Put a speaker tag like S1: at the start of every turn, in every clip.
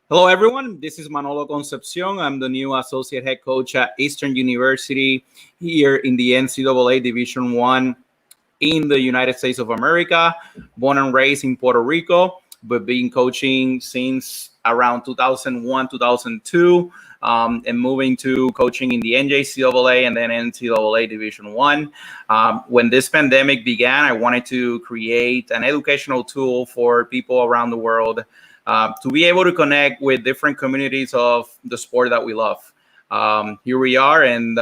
S1: Hello, everyone. This is Manolo Concepcion. I'm the new associate head coach at Eastern University here in the NCAA Division I in the United States of America. Born and raised in Puerto Rico, but been coaching since around 2001, 2002, and moving to coaching in the NJCAA and then NCAA Division I. When this pandemic began, I wanted to create an educational tool for people around the world to be able to connect with different communities of the sport that we love. Here we are, and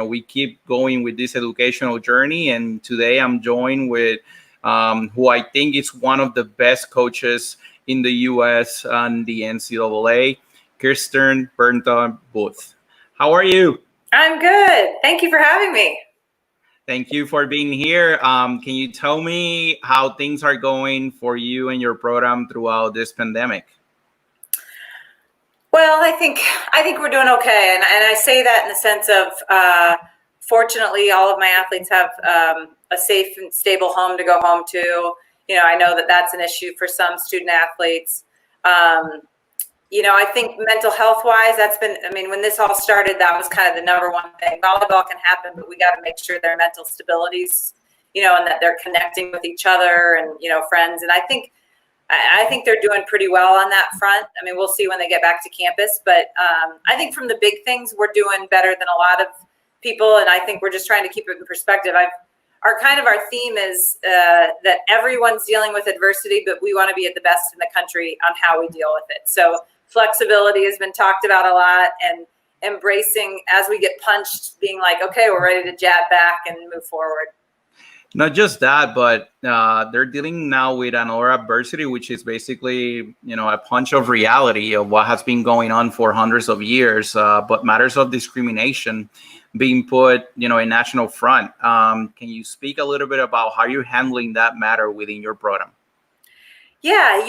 S1: we keep going with this educational journey. And today I'm joined with who I think is one of the best coaches in the U.S. and the NCAA, Kirsten Bernthal. How are you?
S2: I'm good. Thank you for having me.
S1: Thank you for being here. Can you tell me how things are going for you and your program throughout this pandemic?
S2: Well, I think we're doing okay, and I say that in the sense of fortunately, all of my athletes have a safe and stable home to go home to. I know that that's an issue for some student athletes. I think mental health wise, when this all started, that was kind of the number one thing. Volleyball can happen, but we got to make sure their mental stability's, and that they're connecting with each other and, friends. And I think they're doing pretty well on that front. We'll see when they get back to campus, but I think from the big things, we're doing better than a lot of people. And I think we're just trying to keep it in perspective. Our theme is that everyone's dealing with adversity, but we want to be at the best in the country on how we deal with it. So flexibility has been talked about a lot, and embracing as we get punched, being like, okay, we're ready to jab back and move forward.
S1: Not just that, but they're dealing now with another adversity, which is basically, a punch of reality of what has been going on for hundreds of years, but matters of discrimination being put, in national front. Can you speak a little bit about how you're handling that matter within your program?
S2: Yeah,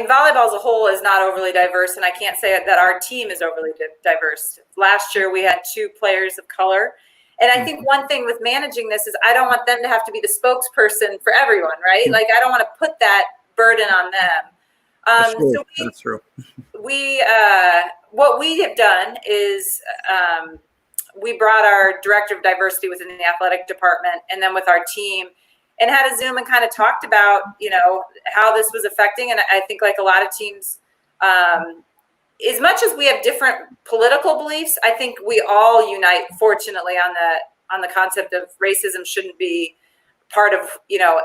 S2: volleyball as a whole is not overly diverse, and I can't say that our team is overly diverse. Last year, we had 2 players of color. And I think one thing with managing this is I don't want them to have to be the spokesperson for everyone, right? Like, I don't want to put that burden on them.
S1: That's true.
S2: What we have done is we brought our director of diversity within the athletic department, and then with our team, and had a Zoom and kind of talked about, how this was affecting. And I think, like a lot of teams, as much as we have different political beliefs, I think we all unite, fortunately, on the concept of racism shouldn't be part of,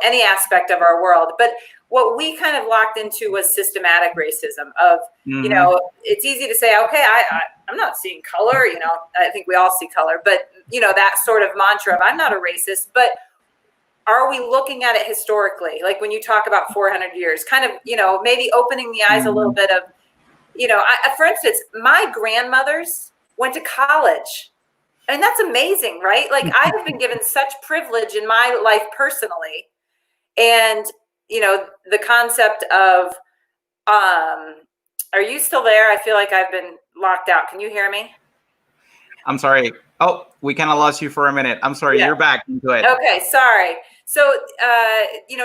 S2: any aspect of our world. But what we kind of locked into was systematic racism of, it's easy to say, okay, I'm not seeing color, I think we all see color, but, that sort of mantra of I'm not a racist, but are we looking at it historically? Like when you talk about 400 years, kind of, maybe opening the eyes a little bit of, for instance, my grandmothers went to college, and that's amazing, right? Like, I have been given such privilege in my life personally. And, the concept of, are you still there? I feel like I've been locked out. Can you hear me?
S1: I'm sorry. Oh, we kind of lost you for a minute. I'm sorry. Yeah. You're back. Go ahead.
S2: Okay. Sorry. So,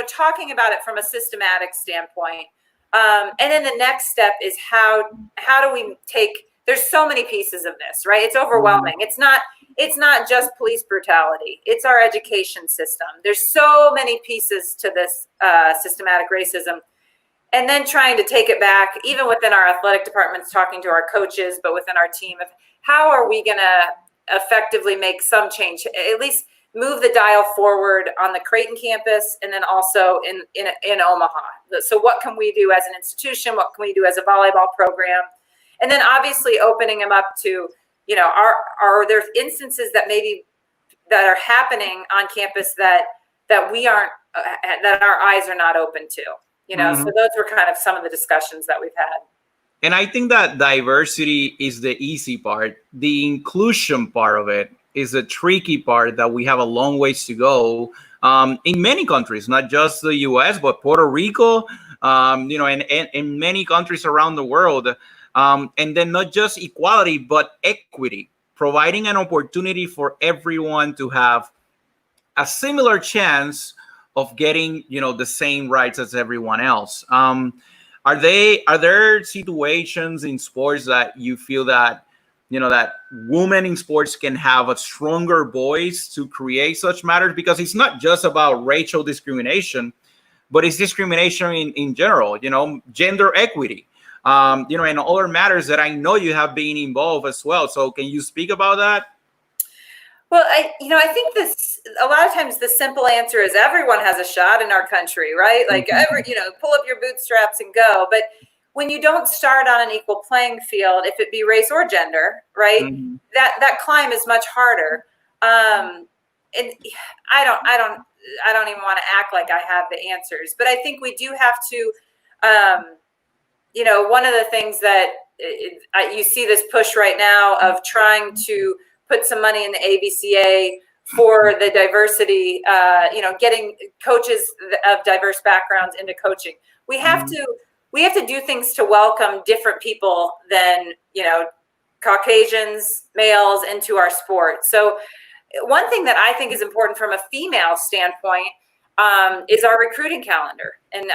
S2: talking about it from a systematic standpoint, and then the next step is how do we take, there's so many pieces of this, right? It's overwhelming. It's not just police brutality. It's our education system. There's so many pieces to this systematic racism. And then trying to take it back, even within our athletic departments, talking to our coaches, but within our team, of how are we going to effectively make some change, at least move the dial forward on the Creighton campus, and then also in Omaha. So what can we do as an institution? What can we do as a volleyball program? And then obviously opening them up to, are there instances that maybe that are happening on campus that we aren't, that our eyes are not open to, so those were kind of some of the discussions that we've had.
S1: And I think that diversity is the easy part. The inclusion part of it is the tricky part that we have a long ways to go in many countries, not just the US, but Puerto Rico, and in many countries around the world. And then not just equality, but equity, providing an opportunity for everyone to have a similar chance of getting, the same rights as everyone else. Are there situations in sports that you feel that, that women in sports can have a stronger voice to create such matters? Because it's not just about racial discrimination, but it's discrimination in general, gender equity, and other matters that I know you have been involved as well. So can you speak about that?
S2: Well, I think a lot of times the simple answer is everyone has a shot in our country, right? Like pull up your bootstraps and go. But when you don't start on an equal playing field, if it be race or gender, right, that climb is much harder. And I don't even want to act like I have the answers, but I think we do have to, one of the things that you see this push right now of trying to put some money in the ABCA for the diversity, getting coaches of diverse backgrounds into coaching. We have to do things to welcome different people than, Caucasians, males into our sport. So one thing that I think is important from a female standpoint is our recruiting calendar. And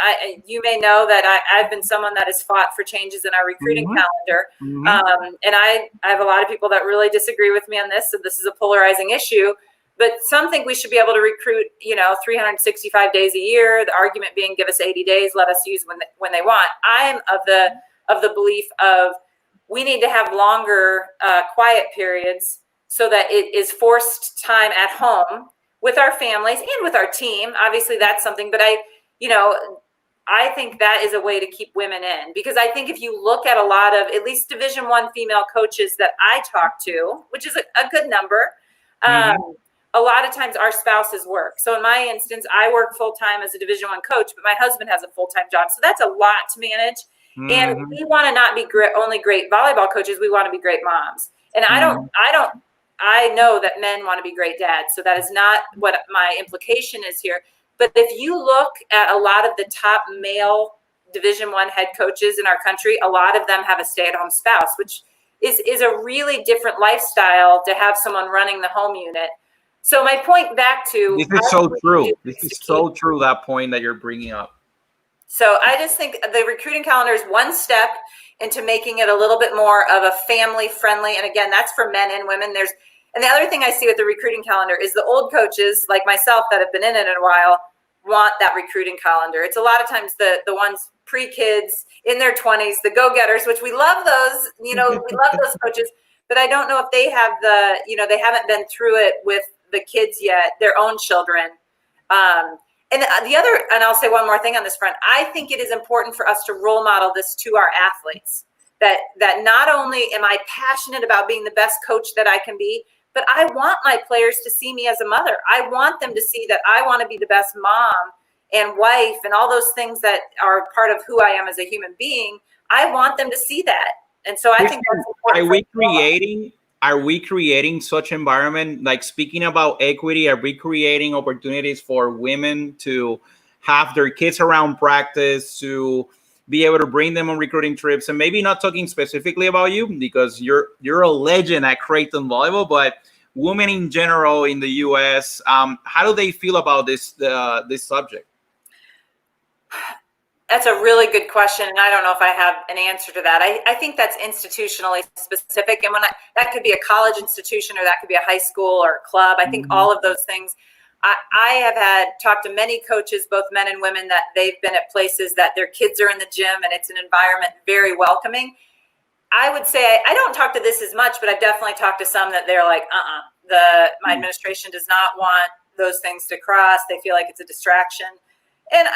S2: you may know that I've been someone that has fought for changes in our recruiting calendar. And I have a lot of people that really disagree with me on this. So this is a polarizing issue, but some think we should be able to recruit, 365 days a year. The argument being, give us 80 days, let us use when they want. I'm of the belief of we need to have longer quiet periods so that it is forced time at home with our families and with our team. Obviously that's something, but I think that is a way to keep women in, because I think if you look at a lot of at least Division I female coaches that I talk to, which is a good number, a lot of times our spouses work. So in my instance, I work full-time as a Division I coach, but my husband has a full-time job. So that's a lot to manage. And we want to not be only great volleyball coaches. We want to be great moms. And I know that men want to be great dads. So that is not what my implication is here. But if you look at a lot of the top male Division I head coaches in our country, a lot of them have a stay-at-home spouse, which is a really different lifestyle to have someone running the home unit. So my point back to
S1: this is so true. This is so true, that point that you're bringing up.
S2: So I just think the recruiting calendar is one step into making it a little bit more of a family friendly. And again, that's for men and women. And the other thing I see with the recruiting calendar is the old coaches like myself that have been in it a while want that recruiting calendar. It's a lot of times the ones pre-kids in their 20s, the go-getters, which we love those, we love those coaches, but I don't know if they have they haven't been through it with the kids yet, their own children. And I'll say one more thing on this front. I think it is important for us to role model this to our athletes, that not only am I passionate about being the best coach that I can be, but I want my players to see me as a mother. I want them to see that I want to be the best mom and wife and all those things that are part of who I am as a human being. I want them to see that. And so I think that's important.
S1: Are we creating such environment? Like, speaking about equity, are we creating opportunities for women to have their kids around practice, to be able to bring them on recruiting trips? And maybe not talking specifically about you, because you're a legend at Creighton Volleyball, but women in general in the US, how do they feel about this subject?
S2: That's a really good question, and I don't know if I have an answer to that. I think that's institutionally specific, and that could be a college institution, or that could be a high school or a club. I think all of those things. I have talked to many coaches, both men and women, that they've been at places that their kids are in the gym, and it's an environment very welcoming. I would say I don't talk to this as much, but I've definitely talked to some that they're like, my administration does not want those things to cross. They feel like it's a distraction, and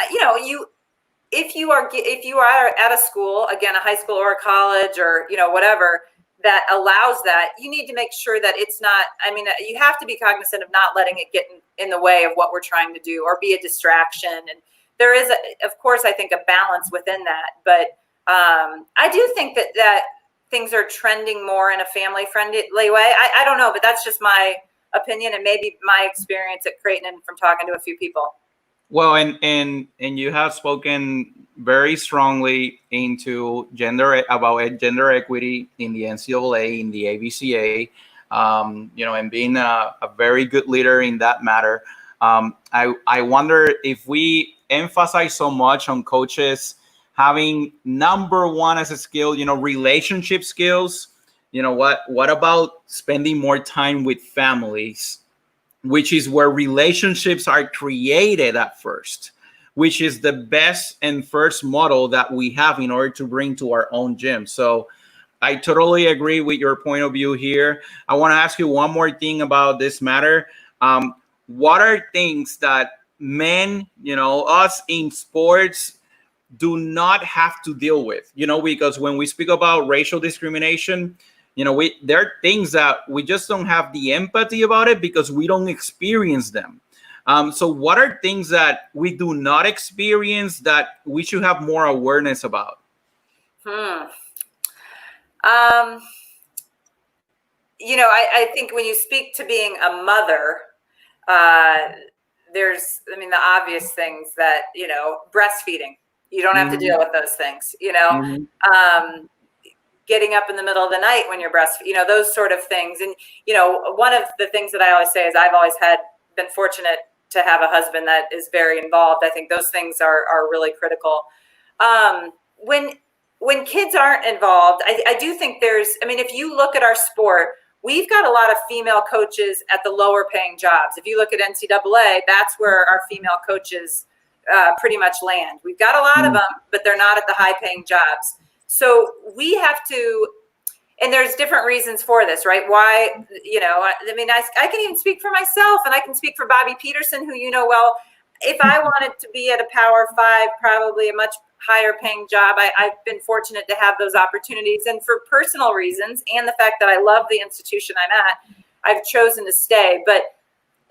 S2: if you are at a school, again, a high school or a college or whatever, that allows that, you need to make sure that it's not, I mean, you have to be cognizant of not letting it get in the way of what we're trying to do or be a distraction. And there is, of course, I think a balance within that. But I do think that things are trending more in a family-friendly way. I don't know, but that's just my opinion and maybe my experience at Creighton and from talking to a few people.
S1: Well, and you have spoken very strongly into gender equity in the NCAA, in the ABCA, and being a very good leader in that matter. I wonder if we emphasize so much on coaches having number one as a skill, relationship skills. What about spending more time with families, which is where relationships are created at first, which is the best and first model that we have in order to bring to our own gym. So I totally agree with your point of view here. I want to ask you one more thing about this matter. What are things that men, us in sports, do not have to deal with? Because when we speak about racial discrimination, there are things that we just don't have the empathy about it because we don't experience them. So what are things that we do not experience that we should have more awareness about?
S2: I think when you speak to being a mother, there's, the obvious things that, breastfeeding, you don't have to deal with those things, getting up in the middle of the night when you're breastfeeding, those sort of things. And, one of the things that I always say is I've always been fortunate to have a husband that is very involved. I think those things are really critical. When kids aren't involved, I do think if you look at our sport, we've got a lot of female coaches at the lower paying jobs. If you look at NCAA, that's where our female coaches pretty much land. We've got a lot of them, but they're not at the high paying jobs. So we have to, and there's different reasons for this, right? Why, I can even speak for myself, and I can speak for Bobby Peterson, who well. If I wanted to be at a Power 5, probably a much higher paying job, I've been fortunate to have those opportunities. And for personal reasons and the fact that I love the institution I'm at, I've chosen to stay.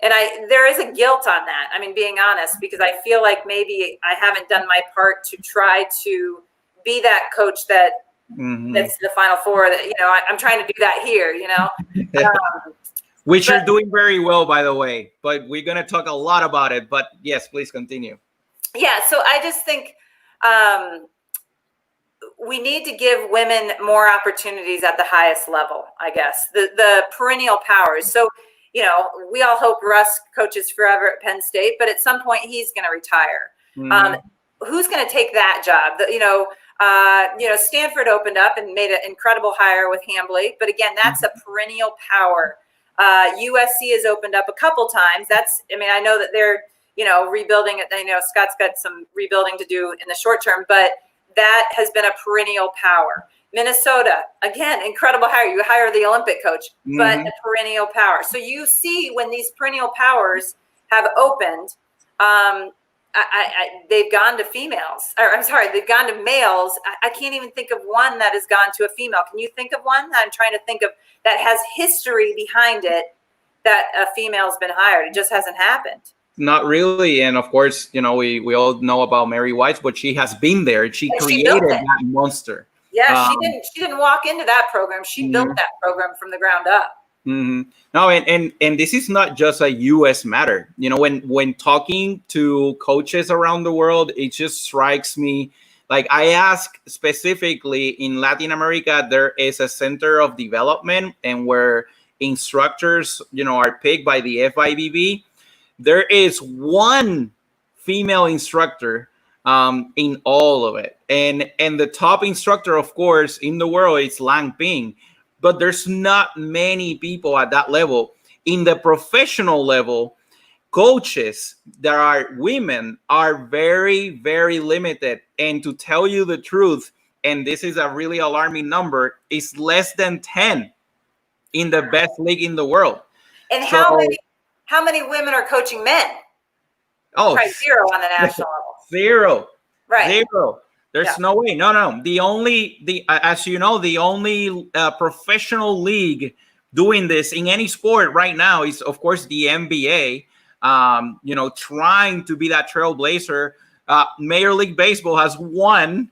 S2: There is a guilt on that. Being honest, because I feel like maybe I haven't done my part to try to be that coach that's the Final Four. That I'm trying to do that here.
S1: Which you're doing very well, by the way. But we're gonna talk a lot about it. But yes, please continue.
S2: Yeah. So I just think we need to give women more opportunities at the highest level. I guess the perennial powers. So we all hope Russ coaches forever at Penn State, but at some point he's going to retire. Who's going to take that job? Stanford opened up and made an incredible hire with Hambly, but again, that's a perennial power. USC has opened up a couple times. I know that they're, rebuilding it. I know Scott's got some rebuilding to do in the short term, but that has been a perennial power. Minnesota, again, incredible hire. You hire the Olympic coach, but a perennial power. So you see when these perennial powers have opened, they've gone to females. They've gone to males. I can't even think of one that has gone to a female. Can you think of one? I'm trying to think of that has history behind it that a female's been hired. It just hasn't happened.
S1: Not really. And of course, we all know about Mary Weiss, but she has been there. She created that monster.
S2: Yeah, she didn't walk into that program. She built that program from the ground up.
S1: No, and this is not just a U.S. matter. When talking to coaches around the world, it just strikes me. Like I ask specifically in Latin America, there is a center of development, and where instructors, are picked by the FIVB. There is one female instructor in all of it, and the top instructor, of course, in the world is Lang Ping. But there's not many people at that level. In the professional level, coaches that are women are very, very limited. And to tell you the truth, and this is a really alarming number, is less than 10 in the best league in the world.
S2: And how many women are coaching men?
S1: Oh,
S2: probably zero on the national level.
S1: Zero.
S2: Right.
S1: Zero. There's no way. No. As you know, the only professional league doing this in any sport right now is, of course, the NBA. Trying to be that trailblazer. Major League Baseball has won,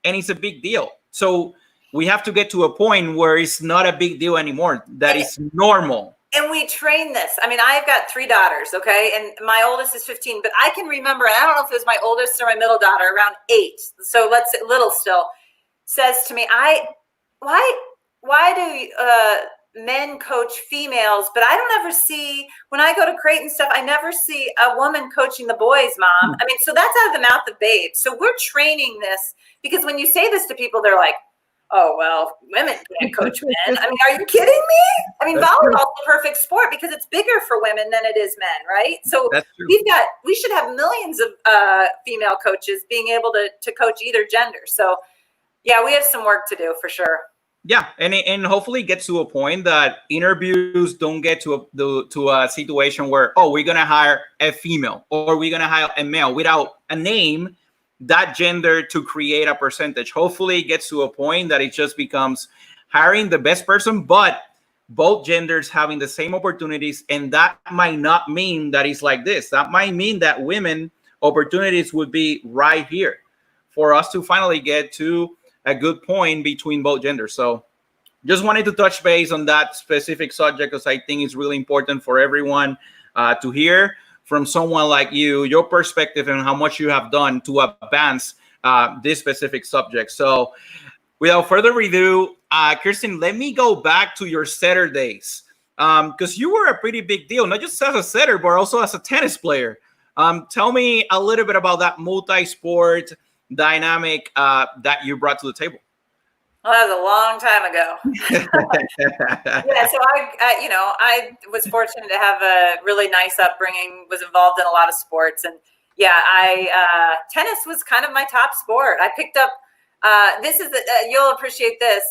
S1: and it's a big deal. So we have to get to a point where it's not a big deal anymore. That is normal.
S2: And we train this. I mean, I've got 3 daughters, okay? And my oldest is 15, but I can remember, I don't know if it was my oldest or my middle daughter, around 8. So let's say little still, says to me, why do men coach females? But I don't ever see, when I go to Creighton stuff, I never see a woman coaching the boys, Mom. I mean, so that's out of the mouth of babes. So we're training this, because when you say this to people, they're like, oh, well, women can't coach men. I mean, are you kidding me? I mean, volleyball's the perfect sport because it's bigger for women than it is men, right? So we should have millions of female coaches being able to coach either gender. So, yeah, we have some work to do for sure.
S1: Yeah, and hopefully get to a point that interviews don't get to a situation where, oh, we're going to hire a female or we're going to hire a male without a name, that gender, to create a percentage. Hopefully it gets to a point that it just becomes hiring the best person, but both genders having the same opportunities. And that might not mean that it's like this. That might mean that women opportunities would be right here for us to finally get to a good point between both genders. So just wanted to touch base on that specific subject, because I think it's really important for everyone to hear from someone like you, your perspective and how much you have done to advance this specific subject. So without further ado, Kirsten, let me go back to your setter days, because you were a pretty big deal, not just as a setter, but also as a tennis player. Tell me a little bit about that multi-sport dynamic that you brought to the table.
S2: Well, that was a long time ago. Yeah, so I was fortunate to have a really nice upbringing, was involved in a lot of sports. And yeah, tennis was kind of my top sport. I picked up, you'll appreciate this.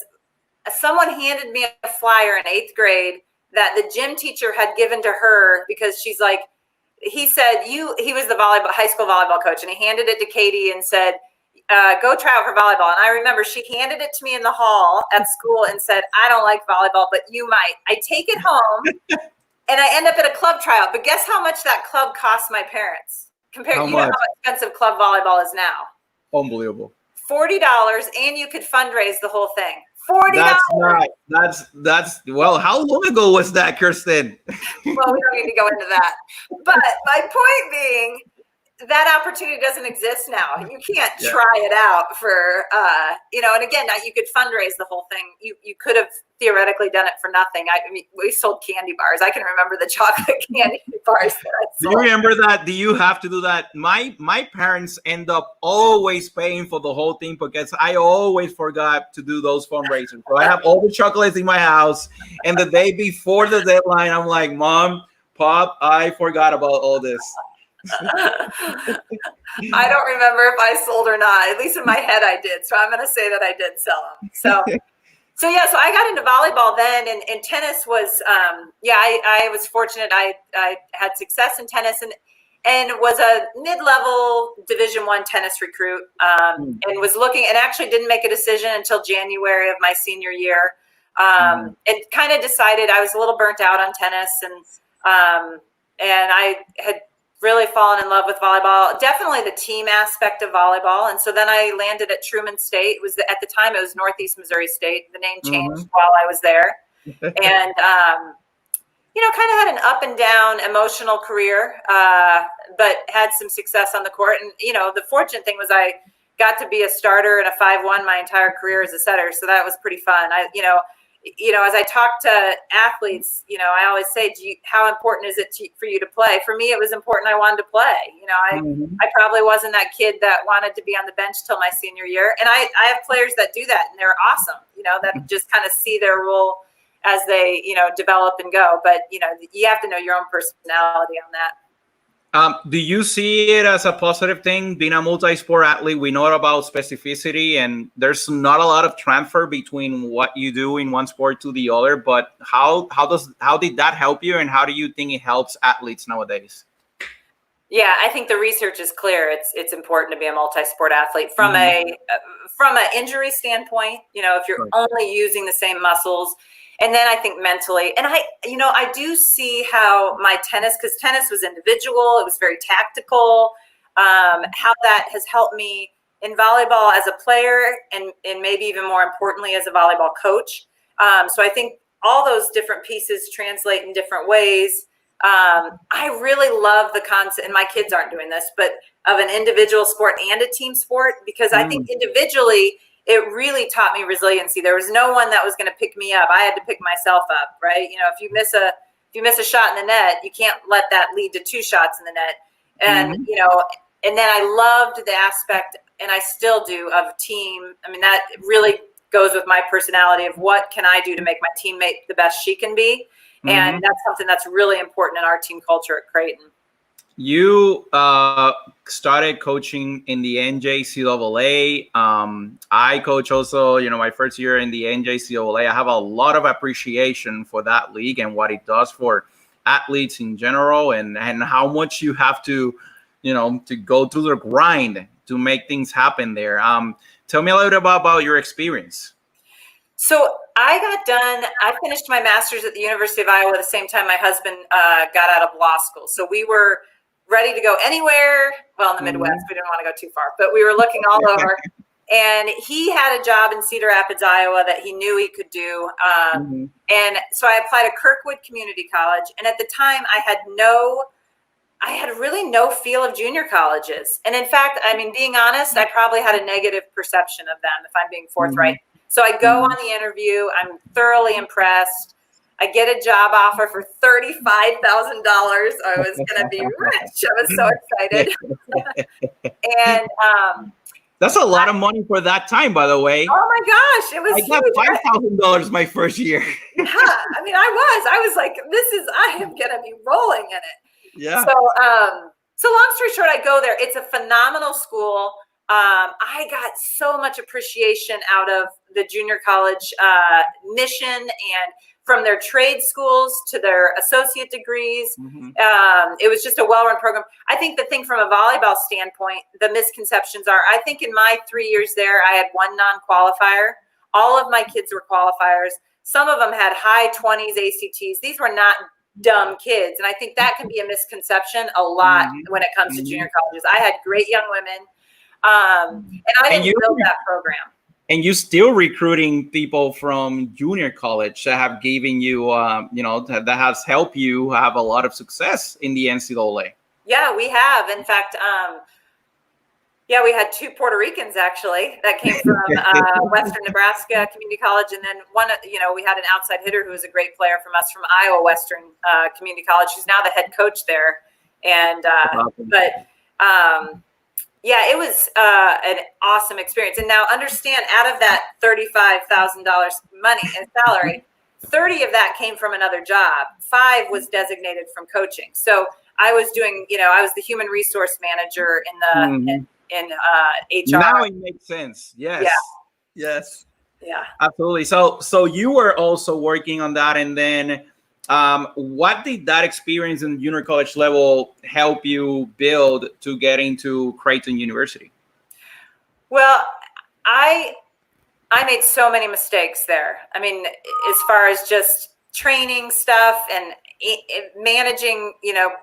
S2: Someone handed me a flyer in 8th grade that the gym teacher had given to her, because she's like, he said, he was the high school volleyball coach, and he handed it to Katie and said, go try out for volleyball. And I remember she handed it to me in the hall at school and said, I don't like volleyball, but you might. I take it home and I end up at a club tryout. But guess how much that club cost my parents compared to how expensive club volleyball is now?
S1: Unbelievable.
S2: $40, and you could fundraise the whole thing. $40.
S1: That's right. That's well, how long ago was that, Kirsten?
S2: Well, we don't need to go into that. But my point being, that opportunity doesn't exist now. You can't try it out for, and again, you could fundraise the whole thing. You could have theoretically done it for nothing. I mean, we sold candy bars. I can remember the chocolate candy bars that I sold.
S1: Do you remember that? Do you have to do that? My parents end up always paying for the whole thing, because I always forgot to do those fundraisers. So I have all the chocolates in my house, and the day before the deadline, I'm like, Mom, Pop, I forgot about all this.
S2: I don't remember if I sold or not. At least in my head I did. So I'm going to say that I did sell them. So I got into volleyball then, and tennis was, I was fortunate. I had success in tennis and was a mid-level Division I tennis recruit, and was looking, and actually didn't make a decision until January of my senior year. And kind of decided I was a little burnt out on tennis, and I had really fallen in love with volleyball, definitely the team aspect of volleyball. And so then I landed at Truman State. At the time it was Northeast Missouri State. The name changed while I was there. And, kind of had an up and down emotional career, but had some success on the court. And, the fortunate thing was I got to be a starter and a 5-1 my entire career as a setter. So that was pretty fun. As I talk to athletes, I always say, how important is it for you to play? For me, it was important. I wanted to play. I probably wasn't that kid that wanted to be on the bench till my senior year. And I have players that do that, and they're awesome, that just kind of see their role as they, develop and go. But, you have to know your own personality on that.
S1: Do you see it as a positive thing, being a multi-sport athlete? We know about specificity, and there's not a lot of transfer between what you do in one sport to the other. But how did that help you, and how do you think it helps athletes nowadays?
S2: Yeah, I think the research is clear. It's important to be a multi-sport athlete from from an injury standpoint. If you're only using the same muscles, and then I think mentally, and I do see how my tennis, because tennis was individual, it was very tactical. How that has helped me in volleyball as a player, and maybe even more importantly as a volleyball coach. So I think all those different pieces translate in different ways. I really love the concept, and my kids aren't doing this, but of an individual sport and a team sport, because I think individually it really taught me resiliency. There was no one that was going to pick me up. I had to pick myself up, right? If you miss a shot in the net, you can't let that lead to 2 shots in the net. And and then I loved the aspect, and I still do, of team. I mean, that really goes with my personality of what can I do to make my teammate the best she can be. And that's something that's really important in our team culture at Creighton.
S1: You started coaching in the NJCAA. I coach also, my first year in the NJCAA. I have a lot of appreciation for that league and what it does for athletes in general, and how much you have to, to go through the grind to make things happen there. Tell me a little bit about your experience.
S2: So I finished my master's at the University of Iowa the same time my husband got out of law school. So we were ready to go anywhere. Well, in the Midwest, we didn't want to go too far, but we were looking all over. And he had a job in Cedar Rapids, Iowa that he knew he could do. And so I applied to Kirkwood Community College. And at the time I had really no feel of junior colleges. And in fact, I mean, being honest, I probably had a negative perception of them, if I'm being forthright. So I go on the interview. I'm thoroughly impressed. I get a job offer for $35,000. I was going to be rich. I was so excited. And
S1: that's a lot of money for that time, by the way.
S2: Oh my gosh, it was
S1: I got $5,000 my first year.
S2: Yeah, I mean, I was like, I am going to be rolling in it.
S1: Yeah.
S2: So long story short, I go there. It's a phenomenal school. I got so much appreciation out of the junior college mission, and from their trade schools to their associate degrees. It was just a well-run program. I think the thing from a volleyball standpoint, the misconceptions are, I think in my 3 years there, I had 1 non-qualifier. All of my kids were qualifiers. Some of them had high 20s ACTs. These were not dumb kids. And I think that can be a misconception a lot when it comes to junior colleges. I had great young women. And I didn't build that program.
S1: And you still recruiting people from junior college that have given you, that has helped you have a lot of success in the NCAA.
S2: Yeah, we have. In fact, we had 2 Puerto Ricans actually that came from Western Nebraska Community College, and then one, we had an outside hitter who was a great player from us from Iowa Western Community College. She's now the head coach there, and it was an awesome experience. And now understand, out of that $35,000 money and salary, 30 of that came from another job. 5 was designated from coaching. So I was doing, I was the human resource manager in HR.
S1: Now it makes sense. Yes.
S2: Yeah.
S1: Yes.
S2: Yeah.
S1: Absolutely. So you were also working on that, and then what did that experience in junior college level help you build to get into Creighton University?
S2: Well, I made so many mistakes there. I mean, as far as just training stuff and managing,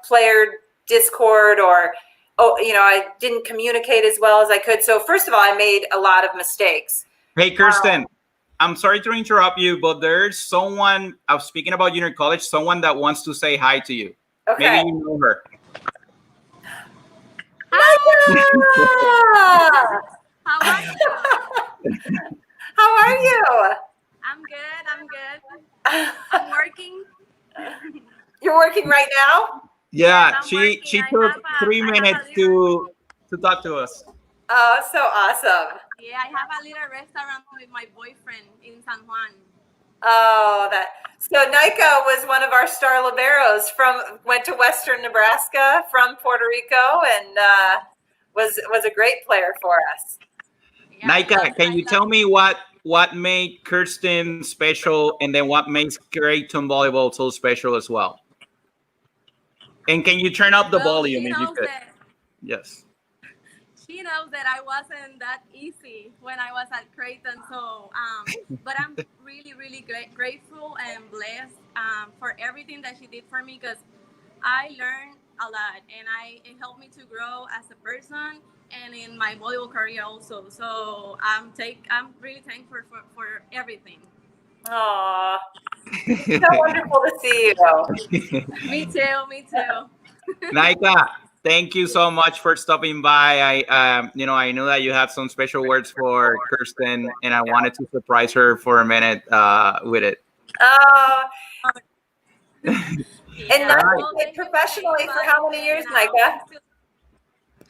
S2: player discord, or, I didn't communicate as well as I could. So first of all, I made a lot of mistakes.
S1: Hey, Kirsten. I'm sorry to interrupt you, but there's someone, I'm speaking about junior college, someone that wants to say hi to you.
S2: Okay.
S1: Maybe you know her.
S2: Hi.
S3: How are you?
S2: How are you?
S3: I'm good. I'm working.
S2: You're working right now?
S1: Yeah,
S3: I'm
S1: she
S3: working.
S1: took 3 minutes to talk to us.
S2: Oh, so awesome.
S3: Yeah, I have a little restaurant with my boyfriend in San Juan.
S2: Oh, so Nika was one of our star liberos went to Western Nebraska from Puerto Rico, and was a great player for us.
S3: Yeah,
S1: Nika, can you tell me what made Kirsten special, and then what makes Creighton volleyball so special as well? And can you turn up the
S3: Well,
S1: volume if you could? Yes.
S3: she knows that I wasn't that easy when I was at Creighton. So, but I'm really, really grateful and blessed for everything that she did for me, because I learned a lot, and it helped me to grow as a person and in my volleyball career also. So I'm really thankful for everything.
S2: Aww. It's so wonderful to see you.
S3: Me too.
S1: Naika, thank you so much for stopping by. I know that you had some special words for Kirsten, and I wanted to surprise her for a minute with it.
S2: Oh. And now
S1: Right.
S2: you played professionally for how many years, Naika?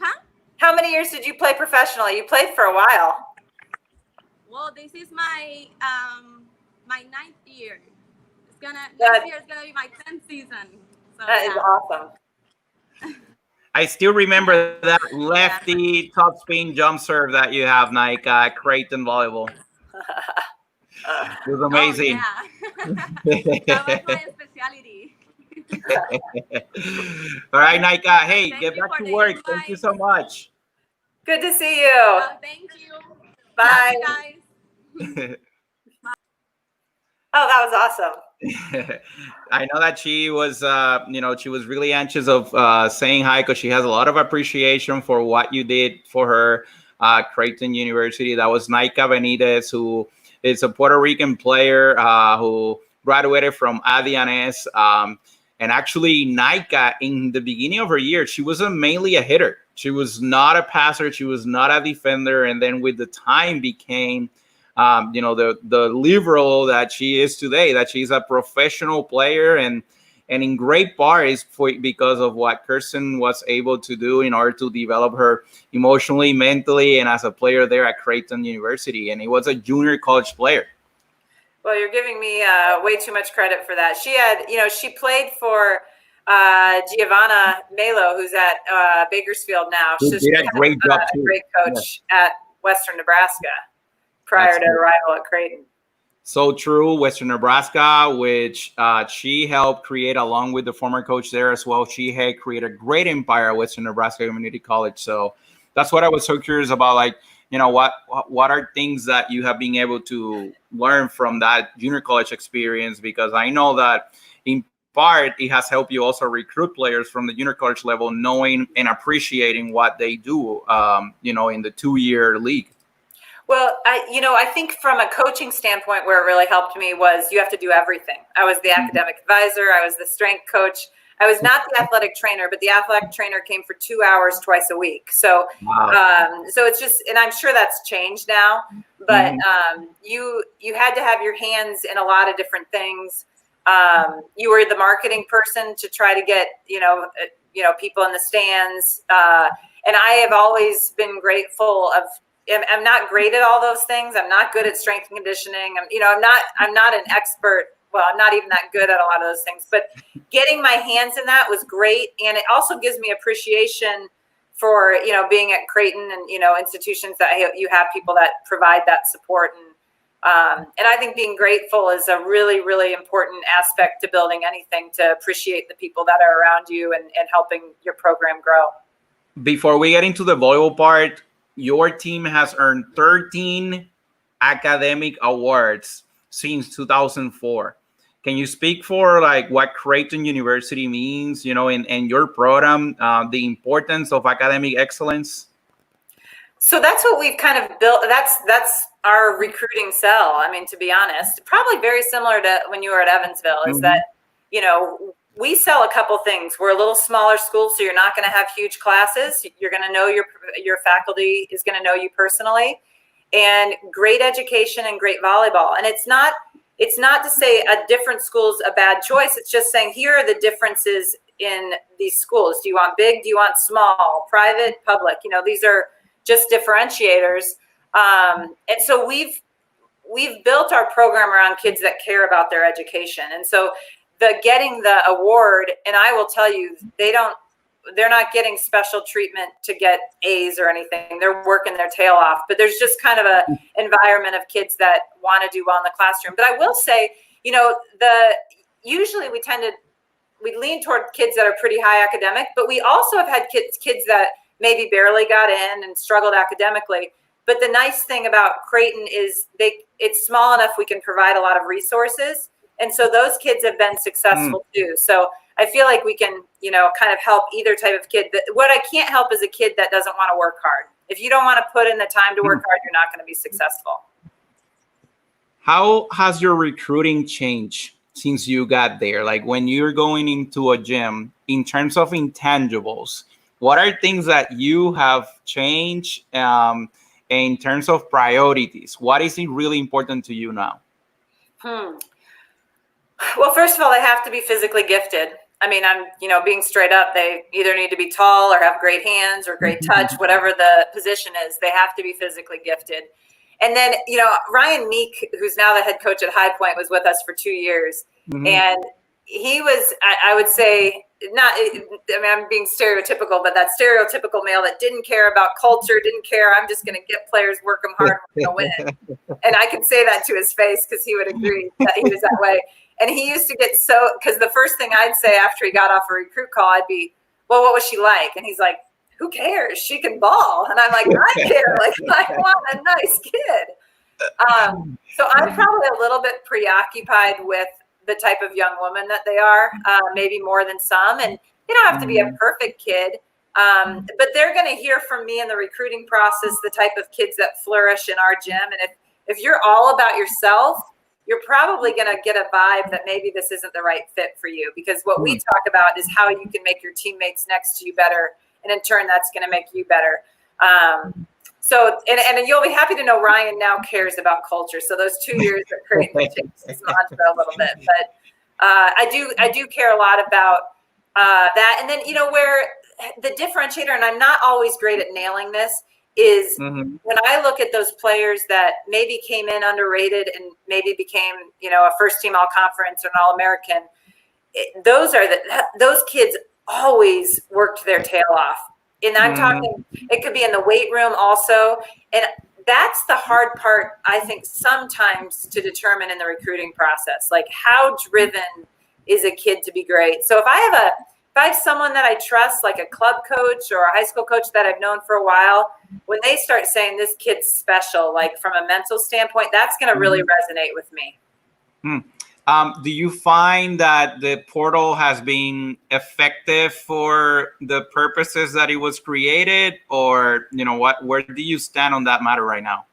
S3: Huh?
S2: How many years did you play professionally? You played for a while.
S3: Well, this is my my 9th year. Next year is gonna be my 10th season. So
S2: That is awesome.
S1: I still remember that lefty top spin jump serve that you have, Naika, at Creighton Volleyball. It was amazing.
S3: Oh, yeah. That was my specialty.
S1: All right, Naika. Hey,
S3: Thank
S1: get
S3: you
S1: back
S3: for
S1: to
S3: the
S1: work.
S3: invite.
S1: Thank you so much.
S2: Good to see you.
S3: Thank you.
S2: Bye.
S3: Love you guys.
S2: Oh, that was awesome.
S1: I know that she was, she was really anxious of saying hi because she has a lot of appreciation for what you did for her, Creighton University. That was Naika Benitez, who is a Puerto Rican player who graduated from Adianes. And actually, Naika, in the beginning of her year, she wasn't mainly a hitter. She was not a passer. She was not a defender. And then with the time became the liberal that she is today, that she's a professional player, and in great part is because of what Kirsten was able to do in order to develop her emotionally, mentally, and as a player there at Creighton University. And he was a junior college player.
S2: Well, you're giving me way too much credit for that. She had, she played for Giovanna Melo, who's at Bakersfield now.
S1: She did a great job too.
S2: Great coach at Western Nebraska prior to arrival at Creighton.
S1: So true. Western Nebraska, which she helped create along with the former coach there as well. She had created a great empire at Western Nebraska Community College. So that's what I was so curious about. Like, what are things that you have been able to learn from that junior college experience? Because I know that in part it has helped you also recruit players from the junior college level, knowing and appreciating what they do, in the 2-year league.
S2: Well, I think from a coaching standpoint, where it really helped me was you have to do everything. I was the academic advisor. I was the strength coach. I was not the athletic trainer, but the athletic trainer came for 2 hours twice a week. So, so it's just, and I'm sure that's changed now, but you had to have your hands in a lot of different things. You were the marketing person to try to get, people in the stands. And I have always been grateful of, I'm not great at all those things. I'm not good at strength and conditioning. I'm not an expert. Well, I'm not even that good at a lot of those things, but getting my hands in that was great. And it also gives me appreciation for, being at Creighton and, institutions that you have people that provide that support. And I think being grateful is a really, really important aspect to building anything, to appreciate the people that are around you and helping your program grow.
S1: Before we get into the volleyball part, your team has earned 13 academic awards since 2004. Can you speak for what Creighton University means, in your program, the importance of academic excellence?
S2: So that's what we've kind of built. That's our recruiting cell. I mean, to be honest, probably very similar to when you were at Evansville, is that, we sell a couple things. We're a little smaller school, so you're not going to have huge classes. You're going to know your faculty is going to know you personally, and great education and great volleyball. And it's not to say a different school's a bad choice. It's just saying here are the differences in these schools. Do you want big? Do you want small? Private? Public? These are just differentiators. And so we've built our program around kids that care about their education. And so getting the award, and I will tell you, they're not getting special treatment to get A's or anything. They're working their tail off, but there's just kind of a environment of kids that want to do well in the classroom. But I will say, usually we tend to we lean toward kids that are pretty high academic, but we also have had kids that maybe barely got in and struggled academically. But the nice thing about Creighton is it's small enough we can provide a lot of resources. And so those kids have been successful too. So I feel like we can, kind of help either type of kid. What I can't help is a kid that doesn't want to work hard. If you don't want to put in the time to work hard, you're not going to be successful.
S1: How has your recruiting changed since you got there? Like when you're going into a gym, in terms of intangibles, what are things that you have changed in terms of priorities? What is really important to you now?
S2: Well, first of all, they have to be physically gifted. I mean, I'm, being straight up, they either need to be tall or have great hands or great touch, whatever the position is, they have to be physically gifted. And then, Ryan Meek, who's now the head coach at High Point, was with us for 2 years. And he was, I would say, I'm being stereotypical, but that stereotypical male that didn't care about culture, didn't care. I'm just going to get players, work them hard, we're going to win. And I can say that to his face because he would agree that he was that way. And he used to get because the first thing I'd say after he got off a recruit call, I'd be, well, what was she like? And he's like, who cares? She can ball. And I'm like, I care. Like, I want a nice kid. So I'm probably a little bit preoccupied with the type of young woman that they are, maybe more than some. And you don't have to be a perfect kid, but they're going to hear from me in the recruiting process the type of kids that flourish in our gym. And if you're all about yourself, you're probably going to get a vibe that maybe this isn't the right fit for you, because what we talk about is how you can make your teammates next to you better. And in turn, that's going to make you better. So, and you'll be happy to know Ryan now cares about culture. So those 2 years at Creighton changed his mantra a little bit, but I do care a lot about that. And then, where the differentiator, and I'm not always great at nailing this, is when I look at those players that maybe came in underrated and maybe became, a first team all-conference or an all-American, those kids always worked their tail off. And I'm talking, it could be in the weight room also. And that's the hard part, I think, sometimes to determine in the recruiting process. Like, how driven is a kid to be great? So if I have someone that I trust, like a club coach or a high school coach that I've known for a while, when they start saying this kid's special, like from a mental standpoint, that's going to really resonate with me.
S1: Do you find that the portal has been effective for the purposes that it was created, or, where do you stand on that matter right now?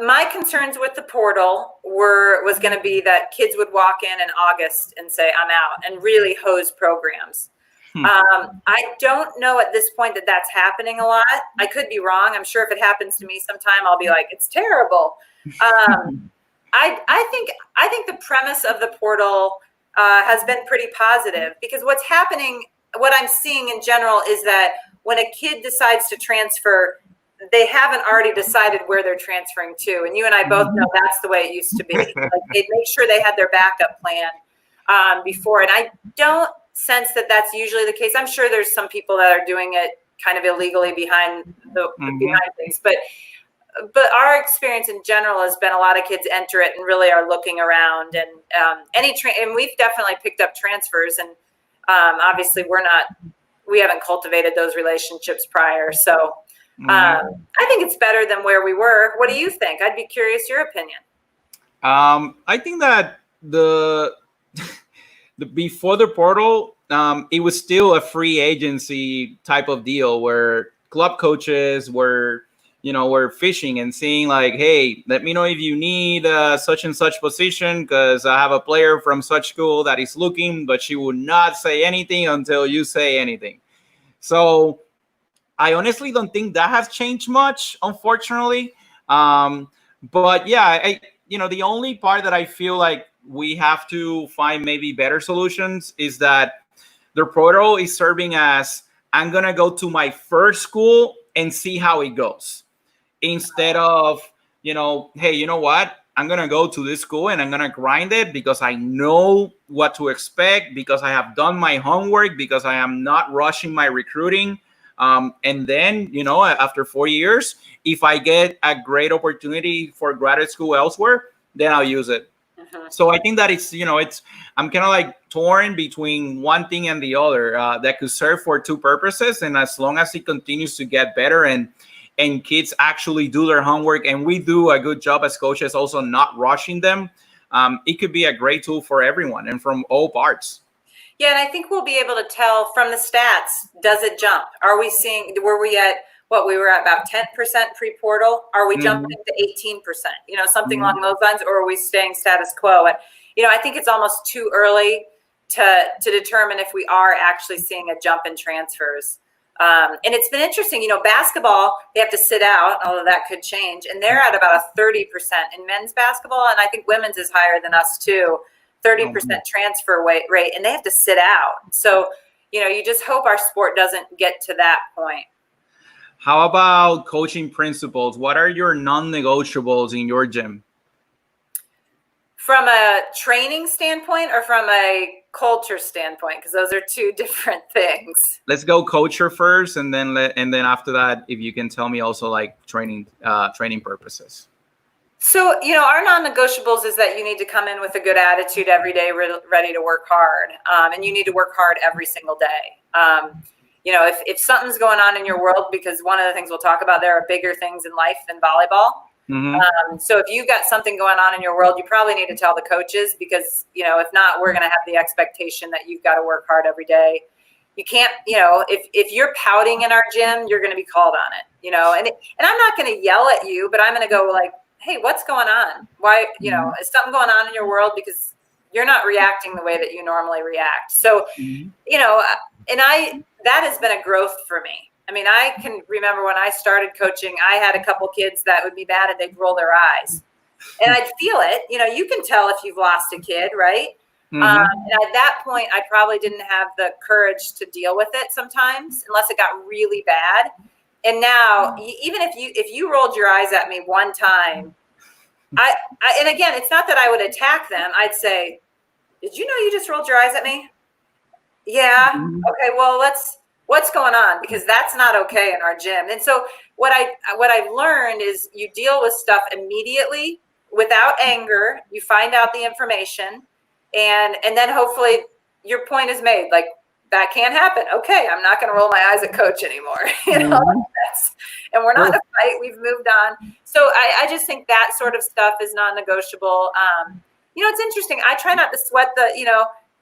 S2: My concerns with the portal was going to be that kids would walk in August and say, I'm out, and really hose programs. I don't know at this point that that's happening a lot. I could be wrong. I'm sure if it happens to me sometime, I'll be like, it's terrible. I think the premise of the portal has been pretty positive, because what I'm seeing in general is that when a kid decides to transfer, they haven't already decided where they're transferring to. And you and I both know that's the way it used to be. Like, they'd make sure they had their backup plan before. And I don't sense that that's usually the case. I'm sure there's some people that are doing it kind of illegally behind things, but our experience in general has been a lot of kids enter it and really are looking around, and and we've definitely picked up transfers, and obviously we haven't cultivated those relationships prior. So I think it's better than where we were. What do you think? I'd be curious your opinion.
S1: I think that the before the portal, it was still a free agency type of deal where club coaches were fishing and seeing like, hey, let me know if you need such and such position, because I have a player from such school that is looking, but she would not say anything until you say anything. So I honestly don't think that has changed much, unfortunately. But yeah, the only part that I feel like we have to find maybe better solutions is that the portal is serving as, I'm going to go to my first school and see how it goes, instead of, hey, you know what? I'm going to go to this school and I'm going to grind it because I know what to expect, because I have done my homework, because I am not rushing my recruiting. And then, after 4 years, if I get a great opportunity for graduate school elsewhere, then I'll use it. So I think that I'm kind of like torn between one thing and the other that could serve for two purposes. And as long as it continues to get better and kids actually do their homework and we do a good job as coaches also not rushing them, it could be a great tool for everyone and from all parts.
S2: Yeah, and I think we'll be able to tell from the stats, does it jump? Were we at we were at about 10% pre-portal? Are we jumping to 18%? Something along those lines, or are we staying status quo? And, I think it's almost too early to determine if we are actually seeing a jump in transfers. And it's been interesting, basketball, they have to sit out, although that could change. And they're at about a 30% in men's basketball. And I think women's is higher than us too, 30% transfer rate, and they have to sit out. So, you just hope our sport doesn't get to that point.
S1: How about coaching principles? What are your non-negotiables in your gym?
S2: From a training standpoint or from a culture standpoint? Because those are two different things. Let's
S1: go culture first, and then after that, if you can tell me also like training purposes.
S2: So, our non-negotiables is that you need to come in with a good attitude every day, ready to work hard. And you need to work hard every single day. If something's going on in your world, because one of the things we'll talk about, there are bigger things in life than volleyball. So if you've got something going on in your world, you probably need to tell the coaches, because, if not, we're going to have the expectation that you've got to work hard every day. You can't, if you're pouting in our gym, you're going to be called on it, and I'm not going to yell at you, but I'm going to go like, hey, what's going on? Why, is something going on in your world? Because you're not reacting the way that you normally react. So, that has been a growth for me. I mean, I can remember when I started coaching, I had a couple kids that would be mad and they'd roll their eyes. And I'd feel it. You can tell if you've lost a kid, right? And at that point, I probably didn't have the courage to deal with it sometimes, unless it got really bad. And now, even if you rolled your eyes at me one time, and again, it's not that I would attack them. I'd say, did you know you just rolled your eyes at me? Yeah. Okay. Well, what's going on? Because that's not okay in our gym. And so what I've learned is you deal with stuff immediately without anger. You find out the information, and then hopefully your point is made. Like, that can't happen. Okay, I'm not going to roll my eyes at coach anymore. And we're not in a fight. We've moved on. So I just think that sort of stuff is non-negotiable. It's interesting. I try not to sweat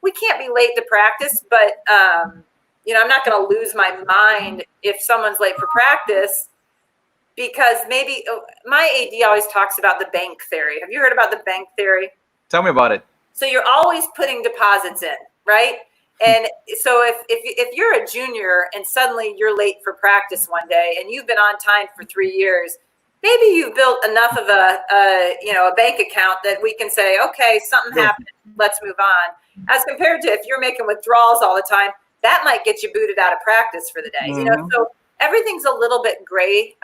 S2: we can't be late to practice, but, I'm not going to lose my mind if someone's late for practice, because maybe my AD always talks about the bank theory. Have you heard about the bank theory?
S1: Tell me about it.
S2: So you're always putting deposits in, right? And so if you're a junior and suddenly you're late for practice one day and you've been on time for 3 years, maybe you've built enough of a bank account that we can say, okay, something happened, let's move on. As compared to if you're making withdrawals all the time, that might get you booted out of practice for the day. So everything's a little bit gray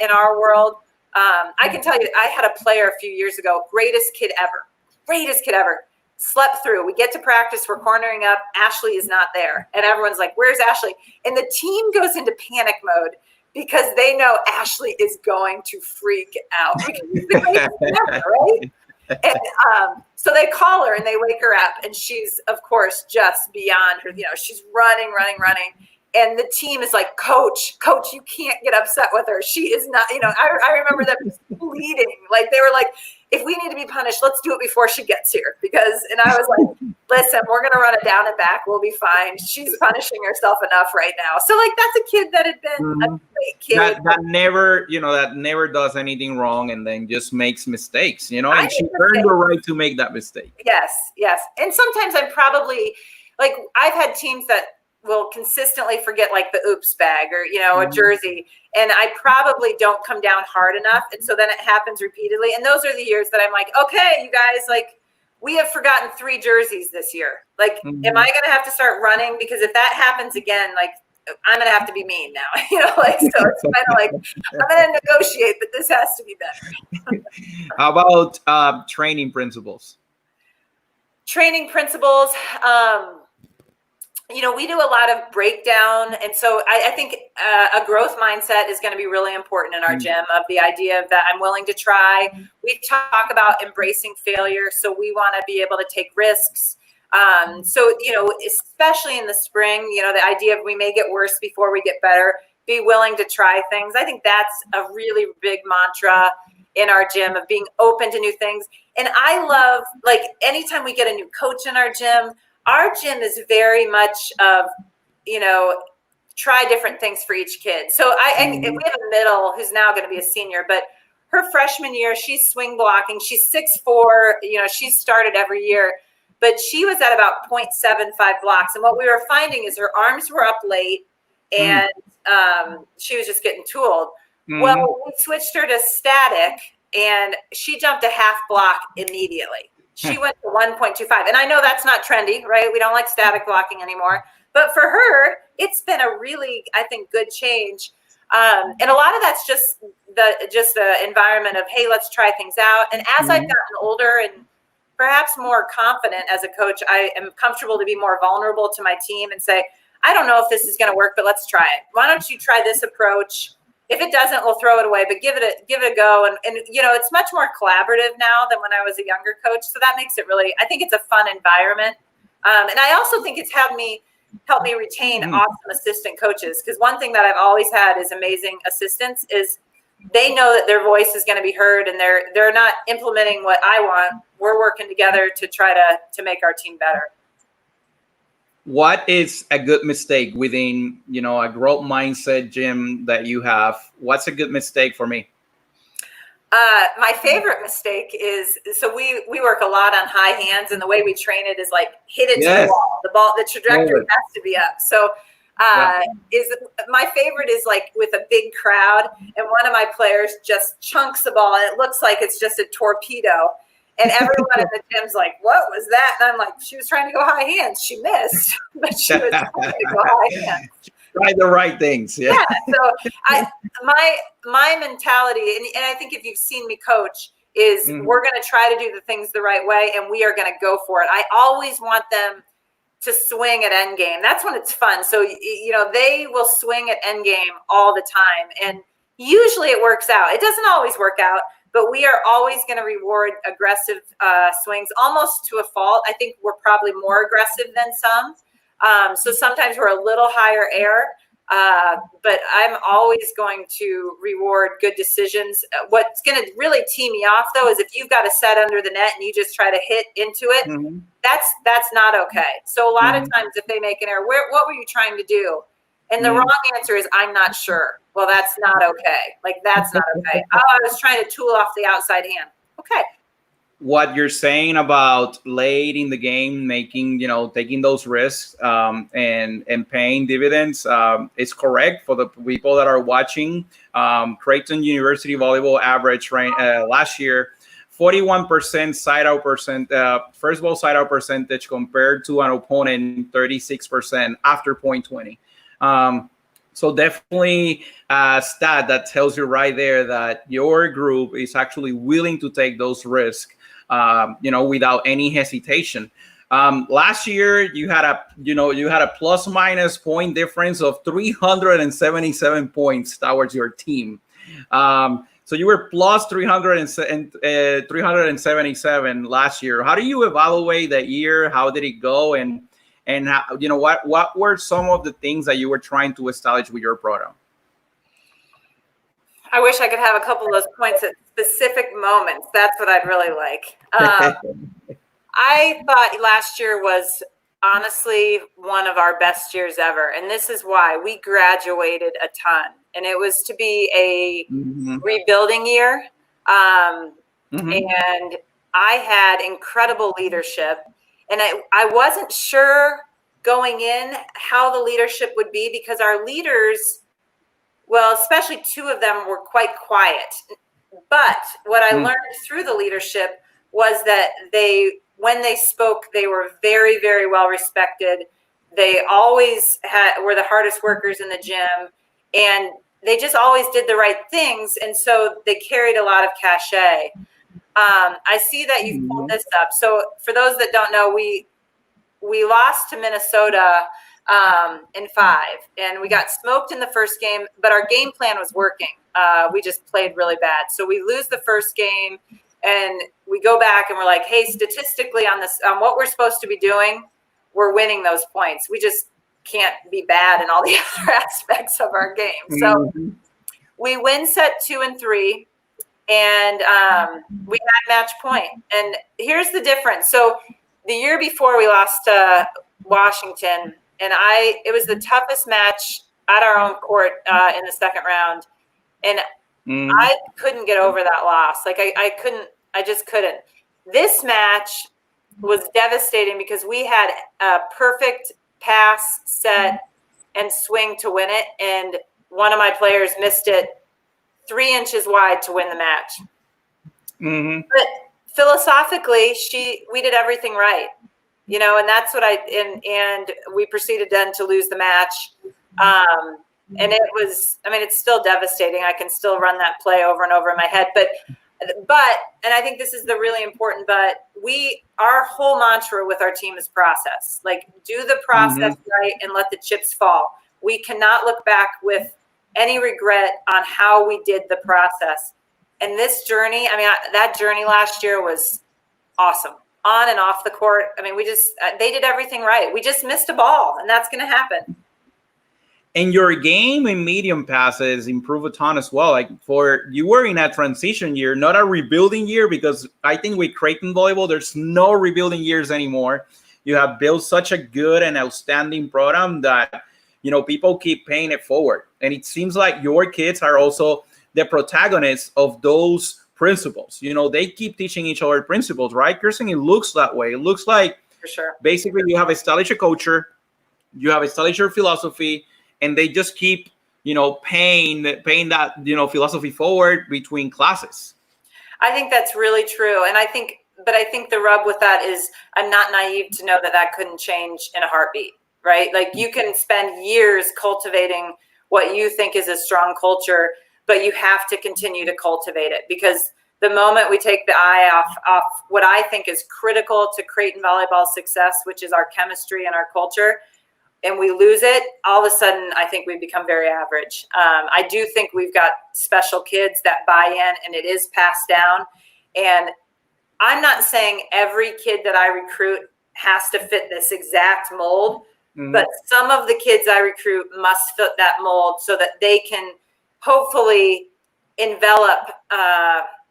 S2: in our world. I can tell you, I had a player a few years ago, greatest kid ever. Slept through. We get to practice. We're cornering up. Ashley is not there. And everyone's like, where's Ashley? And the team goes into panic mode because they know Ashley is going to freak out. Because he's the greatest ever, right? And so they call her and they wake her up. And she's, of course, just beyond her. She's running. And the team is like, Coach, you can't get upset with her. She is not, I remember them pleading. Like, they were like, if we need to be punished, let's do it before she gets here. And I was like, listen, we're going to run it down and back. We'll be fine. She's punishing herself enough right now. So, like, that's a kid that had been a great kid.
S1: That never does anything wrong and then just makes mistakes, and she earned the right to make that mistake.
S2: Yes. And sometimes I'm probably, like, I've had teams that will consistently forget like the oops bag or, a jersey. And I probably don't come down hard enough. And so then it happens repeatedly. And those are the years that I'm like, okay, you guys, like, we have forgotten 3 jerseys this year. Like, am I going to have to start running? Because if that happens again, like, I'm going to have to be mean now, so it's kind of like, I'm going to negotiate, but this has to be better.
S1: How about training principles?
S2: Training principles. we do a lot of breakdown. And so I think a growth mindset is going to be really important in our gym, of the idea of that I'm willing to try. We talk about embracing failure. So we want to be able to take risks. So, especially in the spring, the idea of we may get worse before we get better, be willing to try things. I think that's a really big mantra in our gym, of being open to new things. And I love, like, anytime we get a new coach in our gym is very much of, try different things for each kid. So we have a middle who's now going to be a senior, but her freshman year, she's swing blocking. She's 6'4", she's started every year, but she was at about 0.75 blocks. And what we were finding is her arms were up late, and she was just getting tooled. Well, we switched her to static, and she jumped a half block immediately. She went to 1.25. And I know that's not trendy, right? We don't like static blocking anymore. But for her, it's been a really, I think, good change. And a lot of that's just the environment of, hey, let's try things out. And as I've gotten older and perhaps more confident as a coach, I am comfortable to be more vulnerable to my team and say, I don't know if this is going to work, but let's try it. Why don't you try this approach? If it doesn't, we'll throw it away, but give it a go. And it's much more collaborative now than when I was a younger coach. So that makes it really, I think it's a fun environment. And I also think it's helped me retain awesome assistant coaches. Because one thing that I've always had is amazing assistants is they know that their voice is going to be heard, and they're not implementing what I want. We're working together to try to make our team better.
S1: What is a good mistake within, a growth mindset gym that you have? What's a good mistake for me?
S2: My favorite mistake is, so we work a lot on high hands, and the way we train it is like hit it to the wall. The trajectory has to be up. So is my favorite is like with a big crowd, and one of my players just chunks the ball, and it looks like it's just a torpedo. And everyone in the gym's like, what was that? And I'm like, she was trying to go high hands. She missed, but she was trying to go high hands.
S1: Try the right things. Yeah.
S2: So my mentality, and I think if you've seen me coach, is we're going to try to do the things the right way, and we are going to go for it. I always want them to swing at end game. That's when it's fun. So, they will swing at end game all the time. And usually it works out. It doesn't always work out, but we are always going to reward aggressive swings, almost to a fault. I think we're probably more aggressive than some. So sometimes we're a little higher air, but I'm always going to reward good decisions. What's going to really tee me off, though, is if you've got a set under the net and you just try to hit into it, that's not okay. So a lot of times if they make an error, what were you trying to do? And the wrong answer is, I'm not sure. Well, that's not okay. Like, that's not okay. Oh, I was trying to tool off the outside hand. Okay.
S1: What you're saying about late in the game, making, taking those risks and paying dividends is correct for the people that are watching. Creighton University volleyball average last year, 41% side out first ball side out percentage compared to an opponent 36% after point 20. So definitely a stat that tells you right there that your group is actually willing to take those risks, without any hesitation. Last year you had a plus minus point difference of 377 points towards your team. So you were plus 377 last year. How do you evaluate that year? How did it go? And how, what were some of the things that you were trying to establish with your program?
S2: I wish I could have a couple of those points at specific moments. That's what I'd really like. I thought last year was honestly one of our best years ever. And this is why we graduated a ton. And it was to be a rebuilding year. And I had incredible leadership. And I wasn't sure going in how the leadership would be, because our leaders, well, especially two of them, were quite quiet. But what I learned through the leadership was that when they spoke, they were very, very well respected. They always were the hardest workers in the gym, and they just always did the right things. And so they carried a lot of cachet. I see that you've pulled this up. So for those that don't know, we lost to Minnesota in 5. And we got smoked in the first game, but our game plan was working. We just played really bad. So we lose the first game, and we go back and we're like, hey, statistically on what we're supposed to be doing, we're winning those points. We just can't be bad in all the other aspects of our game. So we win set 2 and 3, and we had match point. And here's the difference. So the year before we lost to Washington, and it was the toughest match at our own court in the second round. And I couldn't get over that loss. Like I just couldn't. This match was devastating because we had a perfect pass, set, and swing to win it. And one of my players missed it 3 inches wide to win the match. But philosophically, we did everything right. And that's what and we proceeded then to lose the match. And it was, it's still devastating. I can still run that play over and over in my head, but, and I think this is the really important, but our whole mantra with our team is process. Like, do the process right and let the chips fall. We cannot look back with any regret on how we did the process. And this journey, that journey last year was awesome. On and off the court. They did everything right. We just missed a ball, and that's going to happen.
S1: And your game in medium passes improved a ton as well. Like, you were in a transition year, not a rebuilding year, because I think with Creighton volleyball, there's no rebuilding years anymore. You have built such a good and outstanding program that, people keep paying it forward. And it seems like your kids are also the protagonists of those principles. They keep teaching each other principles, right, Kirsten? It looks that way. It looks like,
S2: for sure,
S1: basically you have established a culture, you have established your philosophy, and they just keep, paying that, philosophy forward between classes.
S2: I think that's really true. And I think the rub with that is I'm not naive to know that couldn't change in a heartbeat, right? Like, you can spend years cultivating what you think is a strong culture, but you have to continue to cultivate it, because the moment we take the eye off what I think is critical to Creighton volleyball's success, which is our chemistry and our culture, and we lose it, all of a sudden, I think we become very average. I do think we've got special kids that buy in, and it is passed down. And I'm not saying every kid that I recruit has to fit this exact mold, but some of the kids I recruit must fit that mold so that they can hopefully envelop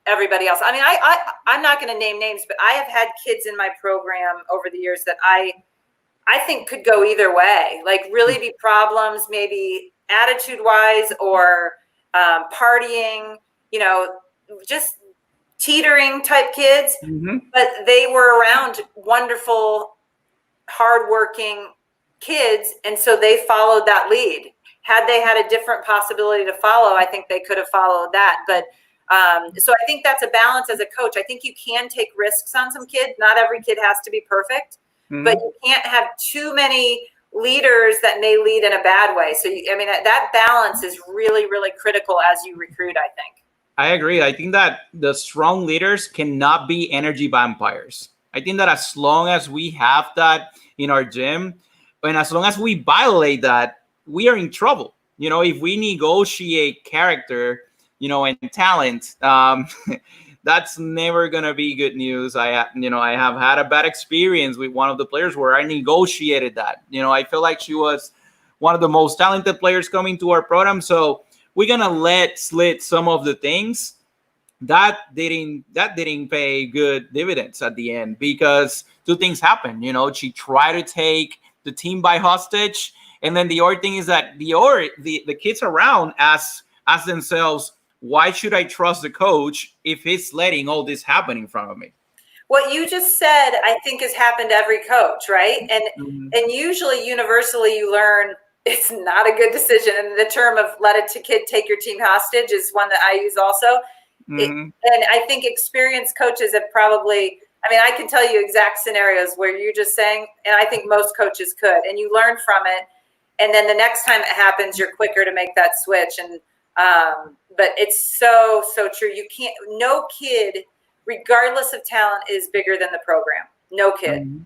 S2: everybody else. I'm not going to name names, but I have had kids in my program over the years that I think could go either way, like really be problems, maybe attitude-wise or partying, just teetering type kids. But they were around wonderful, hardworking kids, and so they followed that lead. Had they had a different possibility to follow, I think they could have followed that. But so I think that's a balance as a coach. I think you can take risks on some kids. Not every kid has to be perfect. But you can't have too many leaders that may lead in a bad way. So, that balance is really, really critical as you recruit, I think.
S1: I agree. I think that the strong leaders cannot be energy vampires. I think that as long as we have that in our gym, and as long as we violate that, we are in trouble. If we negotiate character, and talent, that's never gonna be good news. I have had a bad experience with one of the players where I negotiated that. I feel like she was one of the most talented players coming to our program, so we're gonna let slip some of the things that didn't pay good dividends at the end, because two things happened. She tried to take the team by hostage, and then the other thing is that the kids around ask themselves, why should I trust the coach if he's letting all this happen in front of me?
S2: What you just said, I think, has happened to every coach, right? And usually, universally, you learn it's not a good decision. And the term of let a kid take your team hostage is one that I use also. And I think experienced coaches have probably, I can tell you exact scenarios where you're just saying, and I think most coaches could, and you learn from it. And then the next time it happens, you're quicker to make that switch. And but it's so true. No kid, regardless of talent, is bigger than the program. No kid.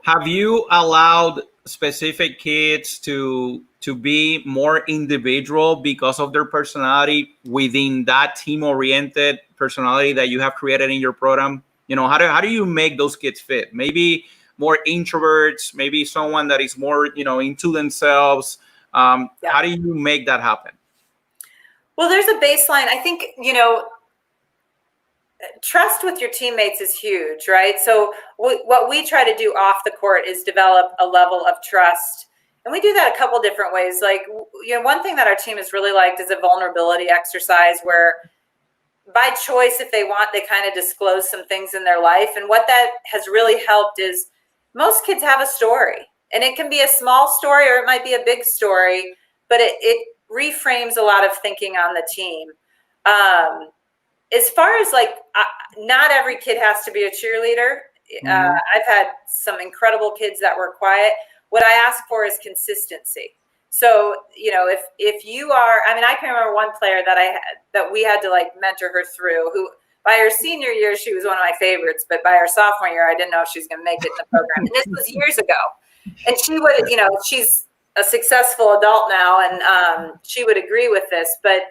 S1: Have you allowed specific kids to be more individual because of their personality within that team-oriented personality that you have created in your program? How do you make those kids fit? Maybe more introverts, maybe someone that is more, into themselves. How do you make that happen?
S2: Well, there's a baseline. I think, trust with your teammates is huge, right? So what we try to do off the court is develop a level of trust. And we do that a couple different ways. Like, one thing that our team has really liked is a vulnerability exercise where by choice, if they want, they kind of disclose some things in their life. And what that has really helped is most kids have a story, and it can be a small story or it might be a big story, but it reframes a lot of thinking on the team. As far as not every kid has to be a cheerleader. I've had some incredible kids that were quiet. What I ask for is consistency. So, if you are, I can remember one player that we had to mentor her through, who by her senior year, she was one of my favorites, but by her sophomore year, I didn't know if she was going to make it in the program. And this was years ago. And she would, she's a successful adult now, and she would agree with this, but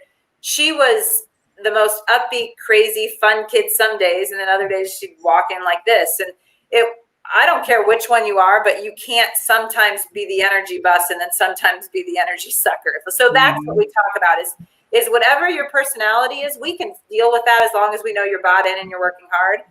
S2: she was the most upbeat, crazy, fun kid some days, and then other days she'd walk in like this. And I don't care which one you are, but you can't sometimes be the energy bus and then sometimes be the energy sucker. So that's what we talk about is whatever your personality is, we can deal with that as long as we know you're bought in and you're working hard.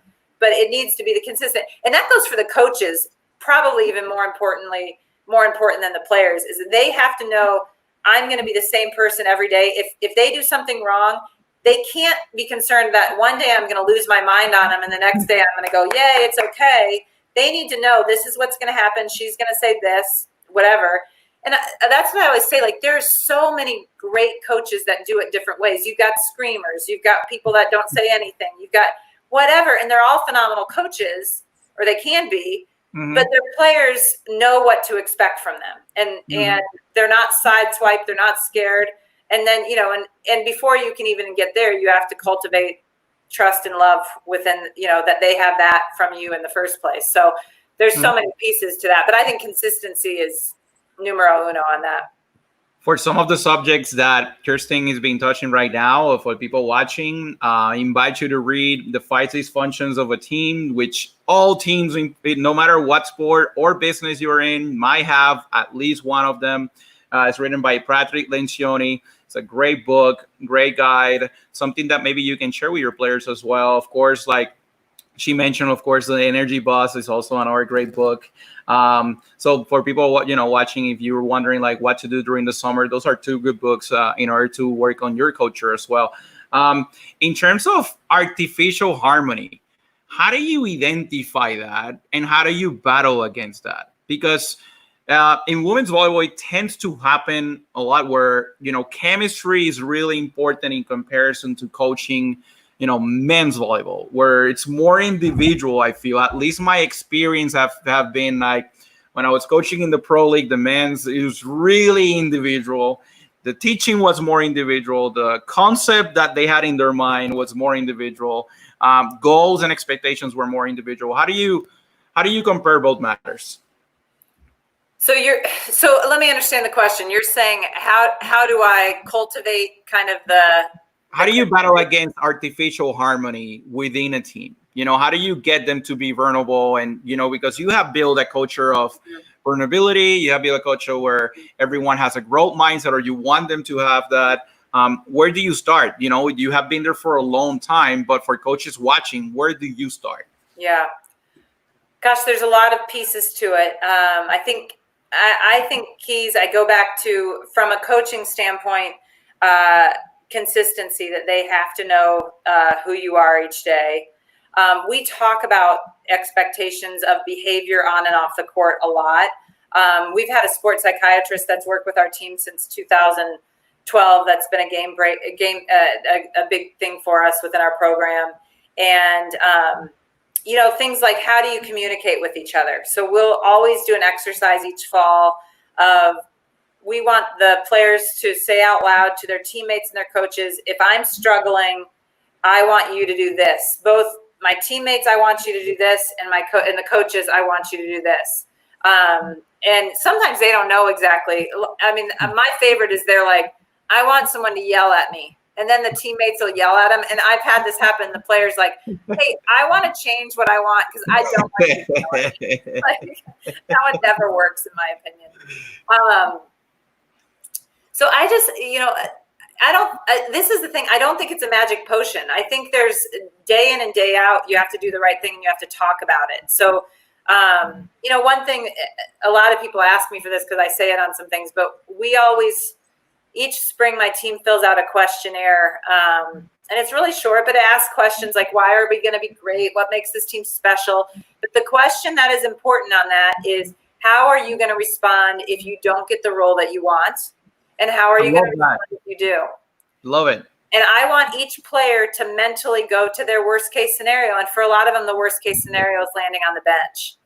S2: But it needs to be the consistent. And that goes for the coaches, probably even more important than the players, is that they have to know I'm going to be the same person every day. If they do something wrong, they can't be concerned that one day I'm going to lose my mind on them and the next day I'm going to go, yay, it's okay. They need to know this is what's going to happen. She's going to say this, whatever. And that's what I always say. There's so many great coaches that do it different ways. You've got screamers. You've got people that don't say anything. You've got whatever. And they're all phenomenal coaches, or they can be. But their players know what to expect from them. And they're not sideswiped. They're not scared. And then, and before you can even get there, you have to cultivate trust and love within, that they have that from you in the first place. So there's so many pieces to that, but I think consistency is numero uno on that.
S1: For some of the subjects that Kirsten is being touching right now, for people watching, I invite you to read The 5 Dysfunctions of a Team, which all teams, no matter what sport or business you're in, might have at least one of them. It's written by Patrick Lencioni. It's a great book, great guide, something that maybe you can share with your players as well. Of course, like she mentioned, of course, The Energy Boss is also another great book. So for people, watching, if you were wondering what to do during the summer, those are two good books in order to work on your culture as well. In terms of artificial harmony, how do you identify that and how do you battle against that? Because in women's volleyball, it tends to happen a lot where, chemistry is really important in comparison to coaching, men's volleyball, where it's more individual. I feel, at least my experience have been when I was coaching in the pro league, the men's, it was really individual. The teaching was more individual. The concept that they had in their mind was more individual. Goals and expectations were more individual. How do you compare both matters?
S2: So let me understand the question. You're saying how do I cultivate kind of
S1: how do you battle against artificial harmony within a team? How do you get them to be vulnerable? And, because you have built a culture of vulnerability, you have built a culture where everyone has a growth mindset, or you want them to have that. Where do you start? You have been there for a long time, but for coaches watching, where do you start?
S2: Yeah. Gosh, there's a lot of pieces to it. I think keys, I go back to, from a coaching standpoint, consistency, that they have to know who you are each day. We talk about expectations of behavior on and off the court a lot. We've had a sports psychiatrist that's worked with our team since 2012. That's been a big thing for us within our program. And things like, how do you communicate with each other? So we'll always do an exercise each fall of, we want the players to say out loud to their teammates and their coaches, if I'm struggling, I want you to do this. Both my teammates, I want you to do this, and and the coaches, I want you to do this. and sometimes they don't know exactly. I mean, my favorite is they're like, I want someone to yell at me. And then the teammates will yell at them. And I've had this happen. The player's like, hey, I want to change what I want because I don't want you to yell at me. Like, that one never works in my opinion. So I just, this is the thing. I don't think it's a magic potion. I think there's day in and day out, you have to do the right thing and you have to talk about it. So, one thing, a lot of people ask me for this because I say it on some things, but we always, each spring, my team fills out a questionnaire, and it's really short, but it asks questions like, why are we going to be great? What makes this team special? But the question that is important on that is, how are you going to respond if you don't get the role that you want? And how are you going to respond if you do?
S1: Love it.
S2: And I want each player to mentally go to their worst case scenario. And for a lot of them, the worst case scenario is landing on the bench.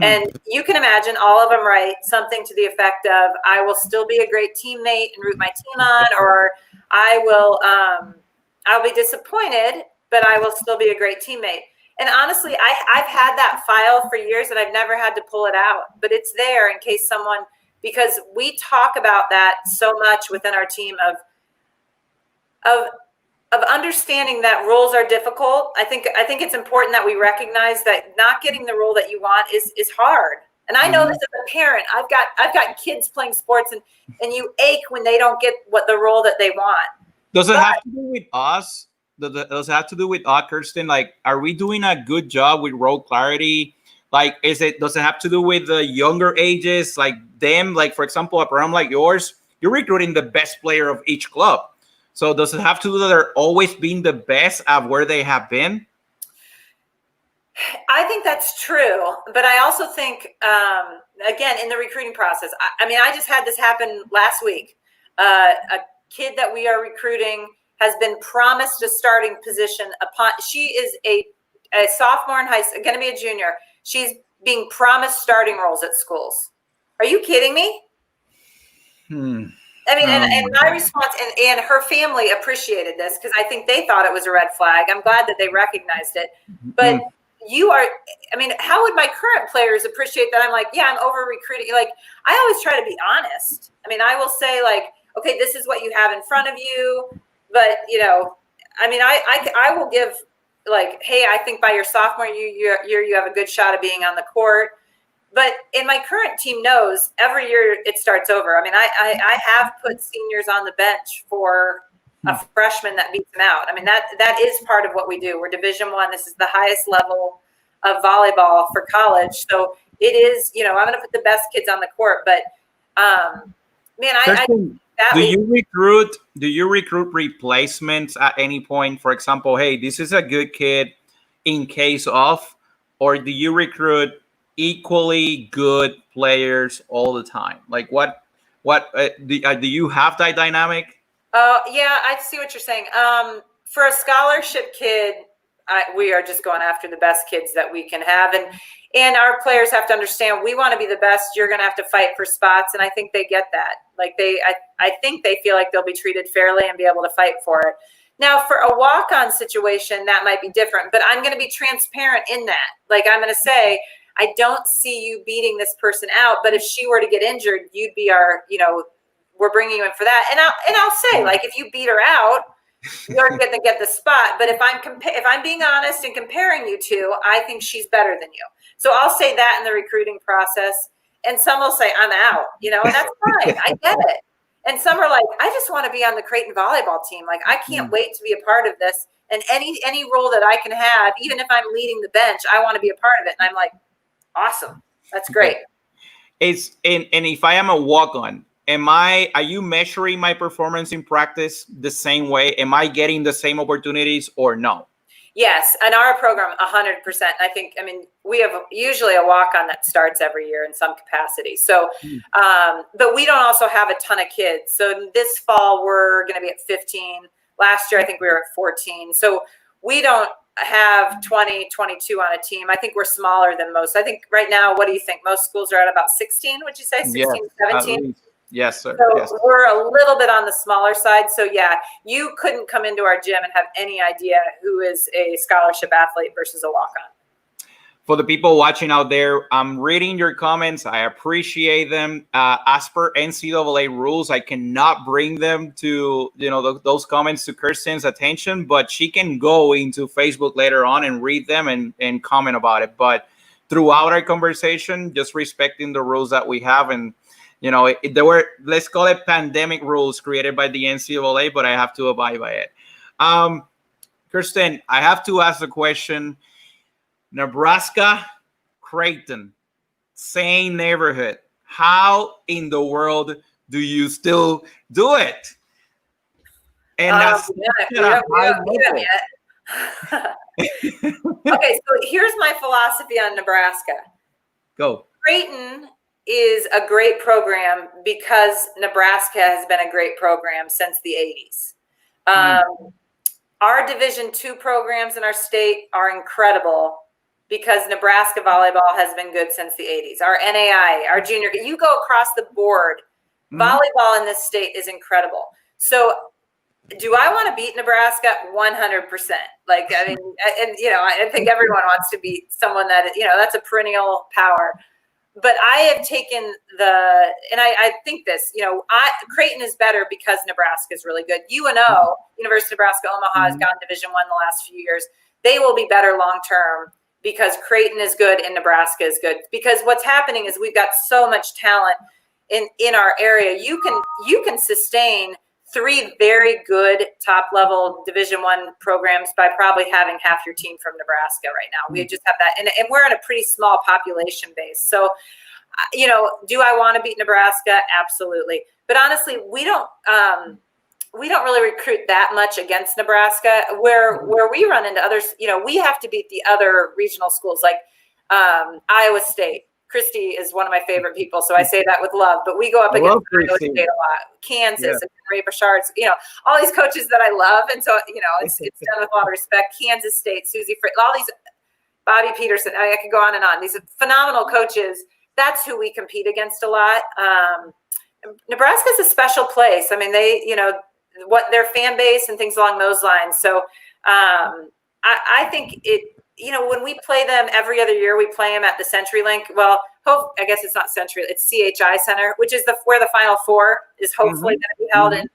S2: And you can imagine all of them write something to the effect of, I will still be a great teammate and root my team on, or I'll be disappointed, but I will still be a great teammate. And honestly, I've had that file for years and I've never had to pull it out, but it's there in case someone, because we talk about that so much within our team of understanding that roles are difficult. I think it's important that we recognize that not getting the role that you want is hard. And I know this as a parent. I've got kids playing sports and you ache when they don't get the role that they want.
S1: Does it have to do with us? Does it have to do with us, Kirsten? Like, are we doing a good job with role clarity? Like, does it have to do with the younger ages, like them? Like, for example, a program like yours, you're recruiting the best player of each club. So does it have to do that they're always being the best at where they have been?
S2: I think that's true. But I also think, again, in the recruiting process, I just had this happen last week. A kid that we are recruiting has been promised a starting position she is a sophomore in high school, going to be a junior. She's being promised starting roles at schools. Are you kidding me? I mean, and my response, and her family appreciated this because I think they thought it was a red flag. I'm glad that they recognized it. But how would my current players appreciate that? I'm like, yeah, I'm over recruiting. Like, I always try to be honest. I mean, I will say like, okay, this is what you have in front of you. But, I will give like, hey, I think by your sophomore year, you have a good shot of being on the court. But in my current team knows every year it starts over. I mean, I have put seniors on the bench for a freshman that beats them out. I mean, that is part of what we do. We're Division I. This is the highest level of volleyball for college. So it is, I'm going to put the best kids on the court. But
S1: do you recruit replacements at any point? For example, hey, this is a good kid in case of, or do you recruit equally good players all the time? Like do you have that dynamic?
S2: Yeah, I see what you're saying. For a scholarship kid, we are just going after the best kids that we can have. And our players have to understand, we want to be the best. You're going to have to fight for spots. And I think they get that. Like I think they feel like they'll be treated fairly and be able to fight for it. Now, for a walk-on situation, that might be different, but I'm going to be transparent in that. Like, I'm going to say, I don't see you beating this person out, but if she were to get injured, you'd be we're bringing you in for that. And I'll say, like, if you beat her out, you're going to get the spot. But if I'm being honest and comparing you two, I think she's better than you. So I'll say that in the recruiting process. And some will say, I'm out, and that's fine. I get it. And some are like, I just want to be on the Creighton volleyball team. Like, I can't wait to be a part of this. And any role that I can have, even if I'm leading the bench, I want to be a part of it. And I'm like, awesome. That's great.
S1: And if I am a walk-on, are you measuring my performance in practice the same way? Am I getting the same opportunities or no?
S2: Yes. In our program, 100%. We have usually a walk-on that starts every year in some capacity. So, but we don't also have a ton of kids. So this fall, we're going to be at 15. Last year, I think we were at 14. So we don't have 20, 22 on a team. I think we're smaller than most. I think right now, what do you think? Most schools are at about 16, would you say? 16, 17?
S1: Yes, sir.
S2: So
S1: yes.
S2: We're a little bit on the smaller side. So yeah, you couldn't come into our gym and have any idea who is a scholarship athlete versus a walk-on.
S1: for the people watching out there, I'm reading your comments. I appreciate them. As per NCAA rules, I cannot bring them to, those comments to Kirsten's attention, but she can go into Facebook later on and read them and comment about it. But throughout our conversation, just respecting the rules that we have. And, there were, let's call it pandemic rules created by the NCAA, but I have to abide by it. Kirsten, I have to ask the question. Nebraska, Creighton, same neighborhood. How in the world do you still do it? And that's
S2: Okay, so here's my philosophy on Nebraska.
S1: Go.
S2: Creighton is a great program because Nebraska has been a great program since the 80s. Our Division II programs in our state are incredible because Nebraska volleyball has been good since the 80s. Our NAI, our junior, you go across the board, volleyball in this state is incredible. So do I want to beat Nebraska? 100%. I think everyone wants to beat someone that, that's a perennial power. But I have taken I think this, Creighton is better because Nebraska is really good. UNO, University of Nebraska Omaha, has gone Division I the last few years. They will be better long-term because Creighton is good and Nebraska is good. Because what's happening is we've got so much talent in our area. You can sustain 3 very good top-level Division I programs by probably having half your team from Nebraska right now. We just have that. And we're in a pretty small population base. So, do I want to beat Nebraska? Absolutely. But honestly, we don't really recruit that much against Nebraska. Where we run into others, we have to beat the other regional schools like Iowa State. Christy is one of my favorite people, so I say that with love. But we go up against Iowa State a lot, Kansas, and Ray Bouchard's, all these coaches that I love, and so it's done with a lot of respect. Kansas State, Susie Fritz, all these, Bobby Peterson. I could go on and on. These are phenomenal coaches. That's who we compete against a lot. Nebraska's a special place. I mean, they, what their fan base and things along those lines. So I think it. When we play them every other year, we play them at the CenturyLink. Well, I guess it's not Century, it's CHI Center, which is where the Final Four is hopefully going to be held. And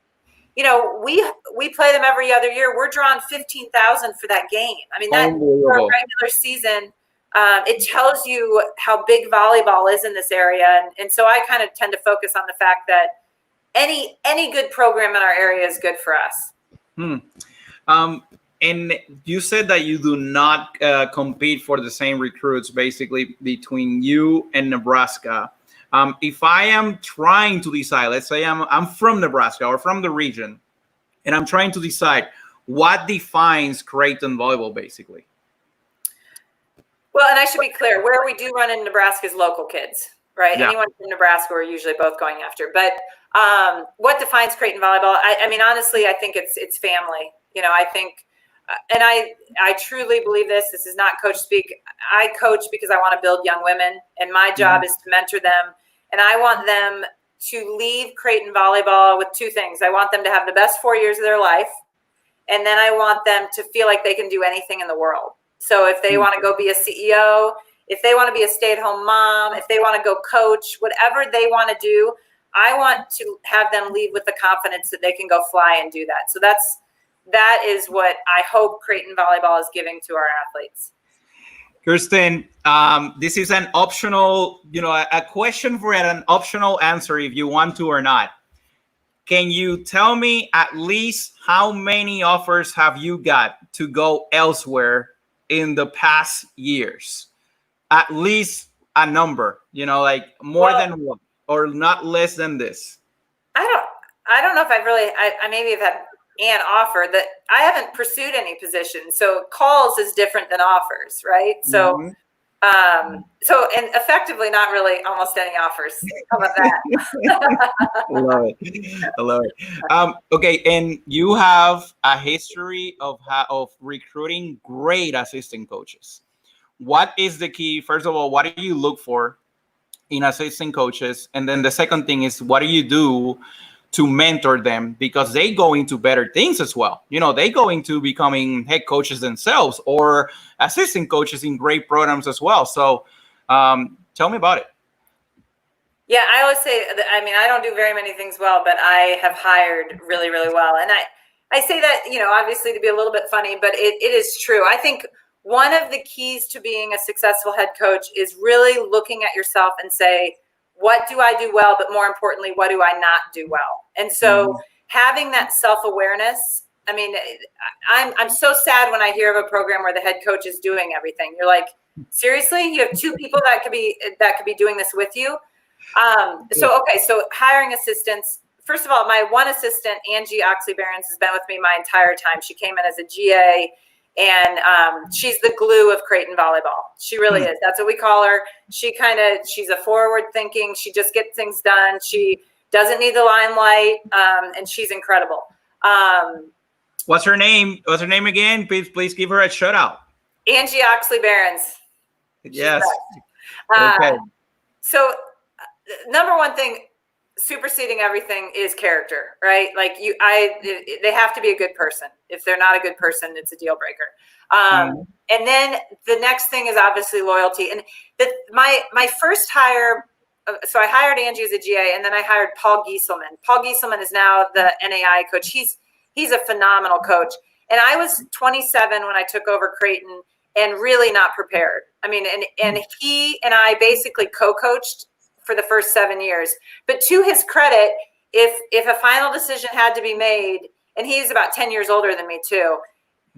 S2: we play them every other year. We're drawing 15,000 for that game. I mean, that for a regular season, it tells you how big volleyball is in this area. And so I kind of tend to focus on the fact that any good program in our area is good for us.
S1: And you said that you do not compete for the same recruits, basically, between you and Nebraska. If I am trying to decide, let's say I'm from Nebraska or from the region, and I'm trying to decide what defines Creighton volleyball, basically.
S2: Well, and I should be clear, where we do run in Nebraska is local kids, right? Yeah. Anyone from Nebraska we're usually both going after. But what defines Creighton volleyball? I mean, honestly, I think it's family. I think. And I truly believe this is not coach speak. I coach because I want to build young women, and my job is to mentor them. And I want them to leave Creighton volleyball with 2 things. I want them to have the best 4 years of their life. And then I want them to feel like they can do anything in the world. So if they want to go be a CEO, if they want to be a stay-at-home mom, if they want to go coach, whatever they want to do, I want to have them leave with the confidence that they can go fly and do that. So that is what I hope Creighton volleyball is giving to our athletes.
S1: Kirsten, this is an optional, a question for an optional answer if you want to or not. Can you tell me at least how many offers have you got to go elsewhere in the past years? At least a number, like more than one or not less than this.
S2: I don't know if I maybe have had an offer that I haven't pursued any position. So calls is different than offers, right? So, and effectively not really almost any offers. How about that?
S1: I love it. Okay. And you have a history of recruiting great assistant coaches. What is the key? First of all, what do you look for in assistant coaches? And then the second thing is, what do you do to mentor them, because they go into better things as well. You know, they go into becoming head coaches themselves or assistant coaches in great programs as well. So tell me about it.
S2: Yeah, I always say, I mean, I don't do very many things well, but I have hired really, really well. And I say that, you know, obviously to be a little bit funny, but it is true. I think one of the keys to being a successful head coach is really looking at yourself and say, what do I do well? But more importantly, what do I not do well? And so having that self-awareness, I mean, I'm so sad when I hear of a program where the head coach is doing everything. You're like, seriously? You have two people that could be doing this with you? So hiring assistants. First of all, my one assistant, Angie Oxley-Barons, has been with me my entire time. She came in as a GA, and she's the glue of Creighton volleyball. She really is. That's what we call her. She's a forward thinking. She just gets things done. She doesn't need the limelight, and she's incredible.
S1: What's her name? What's her name again? Please give her a shout out.
S2: Angie Oxley-Barons.
S1: Yes. Okay.
S2: So number one thing, superseding everything, is character, right? Like they have to be a good person. If they're not a good person, it's a deal breaker. And then the next thing is obviously loyalty. And my first hire, so I hired Angie as a GA, and then I hired Paul Gieselman. Paul Gieselman is now the NAI coach. He's a phenomenal coach. And I was 27 when I took over Creighton, and really not prepared. I mean, and he and I basically co-coached for the first 7 years. But to his credit, if a final decision had to be made, and he's about 10 years older than me too,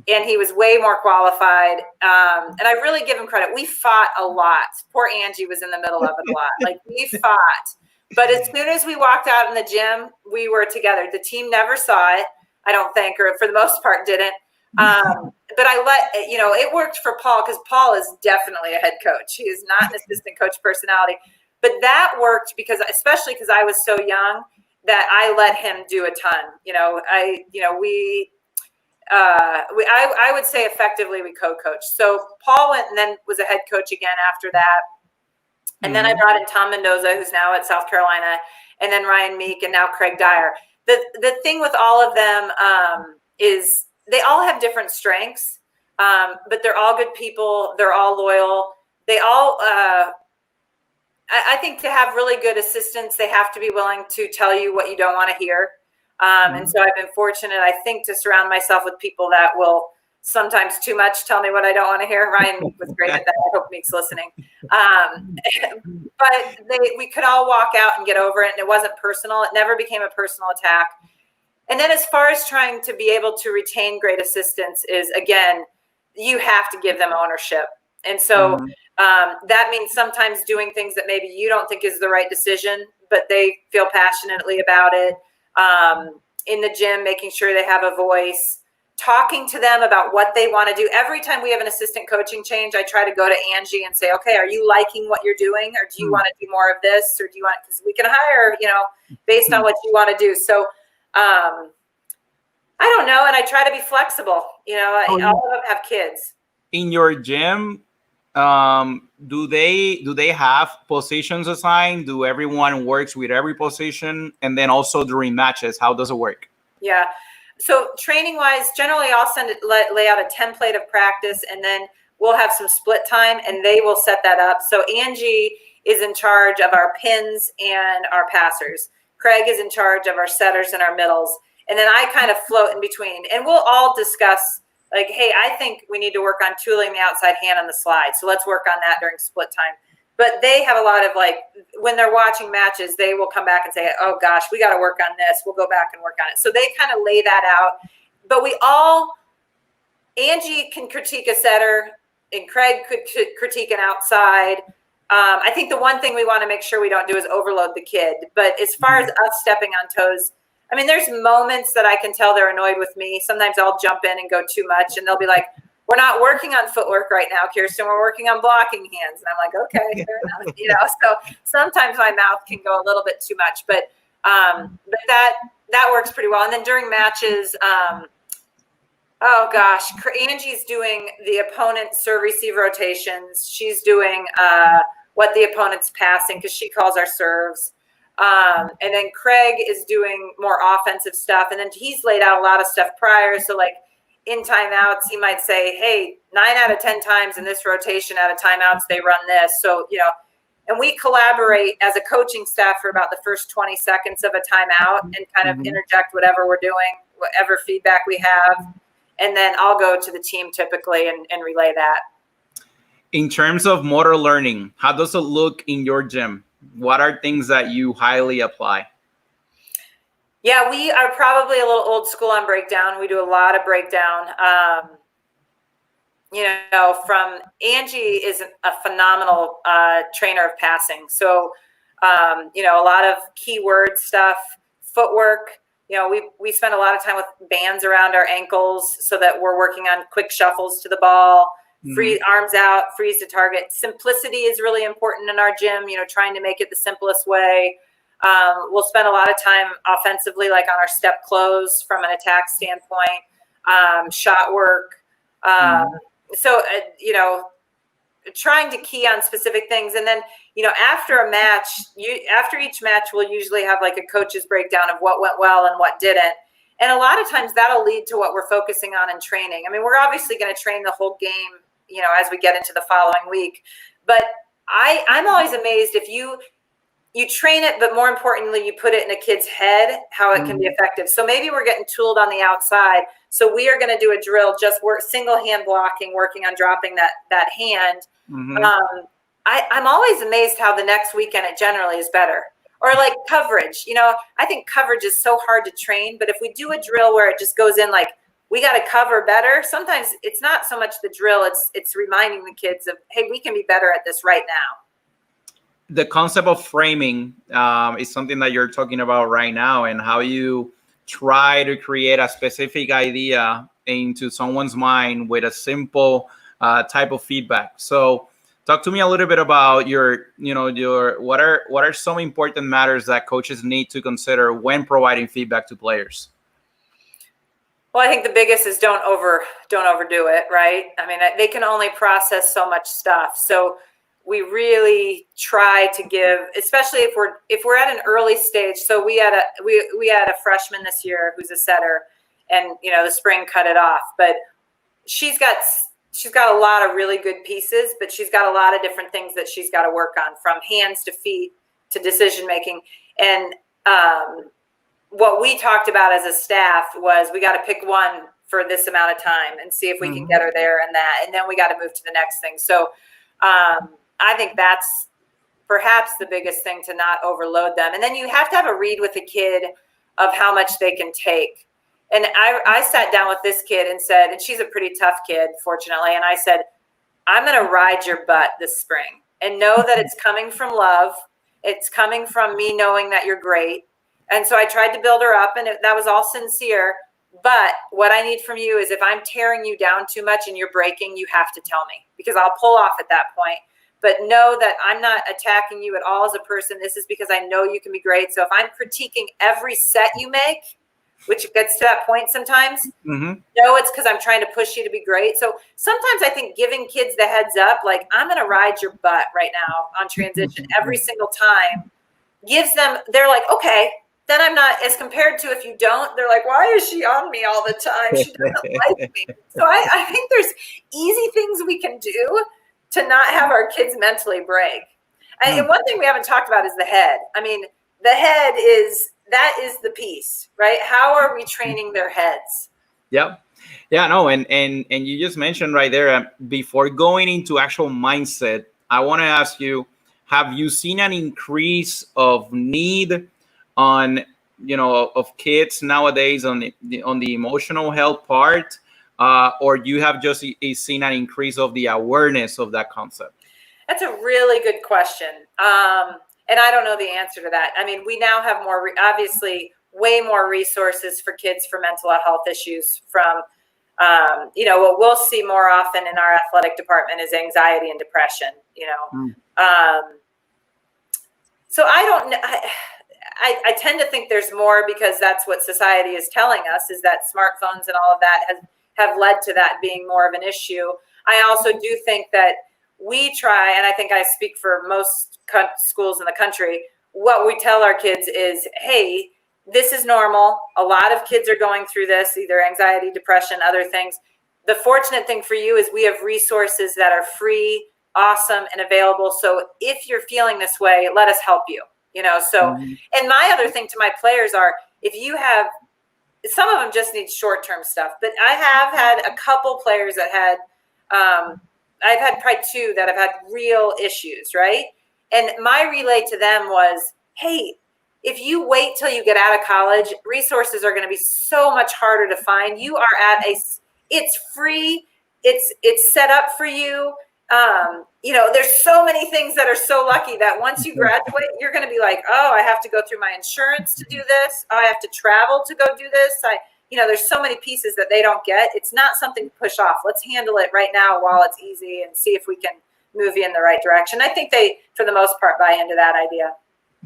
S2: and he was way more qualified, and I really give him credit. We fought a lot. Poor Angie was in the middle of it a lot. Like, we fought. But as soon as we walked out in the gym, we were together. The team never saw it, I don't think, or for the most part didn't. But it worked for Paul, because Paul is definitely a head coach. He is not an assistant coach personality. But that worked especially because I was so young, that I let him do a ton. I would say effectively we co-coached. So Paul went and then was a head coach again after that. And then I brought in Tom Mendoza, who's now at South Carolina, and then Ryan Meek, and now Craig Dyer. The thing with all of them is they all have different strengths, but they're all good people. They're all loyal. They all, I think, to have really good assistants, they have to be willing to tell you what you don't want to hear. And so I've been fortunate, I think, to surround myself with people that will sometimes too much tell me what I don't want to hear. Ryan was great at that. I hope Meek's listening. But we could all walk out and get over it, and it wasn't personal. It never became a personal attack. And then as far as trying to be able to retain great assistants is, again, you have to give them ownership. And so that means sometimes doing things that maybe you don't think is the right decision, but they feel passionately about it. In the gym, making sure they have a voice, talking to them about what they want to do. Every time we have an assistant coaching change, I try to go to Angie and say, okay, are you liking what you're doing? Or do you want to do more of this? Or do you want, because we can hire, based on what you want to do. So, I don't know. And I try to be flexible. All of them have kids.
S1: In your gym, do they have positions assigned? Do everyone works with every position? And then also during matches, how does it work?
S2: Yeah. So training wise, generally I'll lay out a template of practice, and then we'll have some split time, and they will set that up. So Angie is in charge of our pins and our passers. Craig is in charge of our setters and our middles. And then I kind of float in between, and we'll all discuss, like, hey, I think we need to work on tooling the outside hand on the slide. So let's work on that during split time. But they have a lot of, like, when they're watching matches, they will come back and say, oh gosh, we got to work on this. We'll go back and work on it. So they kind of lay that out. But Angie can critique a setter, and Craig could critique an outside. I think the one thing we want to make sure we don't do is overload the kid. But as far as us stepping on toes, I mean, there's moments that I can tell they're annoyed with me. Sometimes I'll jump in and go too much, and they'll be like, we're not working on footwork right now, Kirsten. We're working on blocking hands. And I'm like, okay, fair enough. So sometimes my mouth can go a little bit too much, but that works pretty well. And then during matches, oh gosh, Angie's doing the opponent's serve receive rotations. She's doing what the opponent's passing, because she calls our serves. And then Craig is doing more offensive stuff. And then he's laid out a lot of stuff prior. So like in timeouts, he might say, hey, 9 out of 10 times in this rotation out of timeouts, they run this. So, you know, and we collaborate as a coaching staff for about the first 20 seconds of a timeout and kind of interject whatever we're doing, whatever feedback we have. And then I'll go to the team typically and relay that.
S1: In terms of motor learning, how does it look in your gym? What are things that you highly apply?
S2: Yeah, we are probably a little old school on breakdown. We do a lot of breakdown. You know, from Angie is a phenomenal trainer of passing. So, you know, a lot of keyword stuff, footwork. You know, we spend a lot of time with bands around our ankles so that we're working on quick shuffles to the ball, free arms out, freeze to target. Simplicity is really important in our gym, you know, trying to make it the simplest way. We'll spend a lot of time offensively, like on our step close from an attack standpoint, shot work. So, you know, trying to key on specific things. And then, you know, after a match, after each match, we'll usually have like a coach's breakdown of what went well and what didn't. And a lot of times that'll lead to what we're focusing on in training. I mean, we're obviously going to train the whole game, you know, as we get into the following week. But I'm always amazed if you train it, but more importantly, you put it in a kid's head, how it can be effective. So maybe we're getting tooled on the outside. So we are going to do a drill, just work single hand blocking, working on dropping that hand. I'm always amazed how the next weekend it generally is better. Or like coverage, you know, I think coverage is so hard to train, but if we do a drill where it just goes in like, we got to cover better. Sometimes it's not so much the drill. It's reminding the kids of, hey, we can be better at this right now.
S1: The concept of framing is something that you're talking about right now, and how you try to create a specific idea into someone's mind with a simple type of feedback. So talk to me a little bit about what are some important matters that coaches need to consider when providing feedback to players?
S2: Well, I think the biggest is don't overdo it, right? I mean, they can only process so much stuff. So we really try to give, especially if we're at an early stage. So we had a freshman this year who's a setter, and you know the spring cut it off. But she's got a lot of really good pieces, but she's got a lot of different things that she's got to work on, from hands to feet to decision making. And what we talked about as a staff was we got to pick one for this amount of time and see if we can get her there and that, and then we got to move to the next thing. So I think that's perhaps the biggest thing, to not overload them. And then you have to have a read with a kid of how much they can take. And I sat down with this kid and said, and she's a pretty tough kid, fortunately. And I said, I'm going to ride your butt this spring, and know that it's coming from love. It's coming from me knowing that you're great. And so I tried to build her up, and that was all sincere. But what I need from you is, if I'm tearing you down too much and you're breaking, you have to tell me, because I'll pull off at that point. But know that I'm not attacking you at all as a person. This is because I know you can be great. So if I'm critiquing every set you make, which gets to that point sometimes, no, it's because I'm trying to push you to be great. So sometimes I think giving kids the heads up, like, I'm going to ride your butt right now on transition every single time, gives them, they're like, okay, then I'm not, as compared to if you don't, they're like, why is she on me all the time? She doesn't like me. So I think there's easy things we can do to not have our kids mentally break. And one thing we haven't talked about is the head. I mean, the head is the piece, right? How are we training their heads?
S1: Yep. Yeah, no, and you just mentioned right there, before going into actual mindset, I want to ask you, have you seen an increase of need on, of kids nowadays on the emotional health part, or you have just seen an increase of the awareness of that concept?
S2: That's a really good question. And I don't know the answer to that. I mean, we now have obviously way more resources for kids for mental health issues from, what we'll see more often in our athletic department is anxiety and depression, So I don't know. I tend to think there's more, because that's what society is telling us, is that smartphones and all of that have led to that being more of an issue. I also do think that we try, and I think I speak for most schools in the country, what we tell our kids is, hey, this is normal. A lot of kids are going through this, either anxiety, depression, other things. The fortunate thing for you is we have resources that are free, awesome, and available. So if you're feeling this way, let us help you. So, and my other thing to my players are, if you have, some of them just need short-term stuff, but I have had a couple players that had, I've had probably 2 that have had real issues, right? And my relay to them was, hey, if you wait till you get out of college, resources are going to be so much harder to find. You are at it's free. It's set up for you. There's so many things that are so lucky that once you graduate, you're going to be like, oh, I have to go through my insurance to do this. Oh, I have to travel to go do this. There's so many pieces that they don't get. It's not something to push off. Let's handle it right now while it's easy and see if we can move you in the right direction. I think they, for the most part, buy into that idea.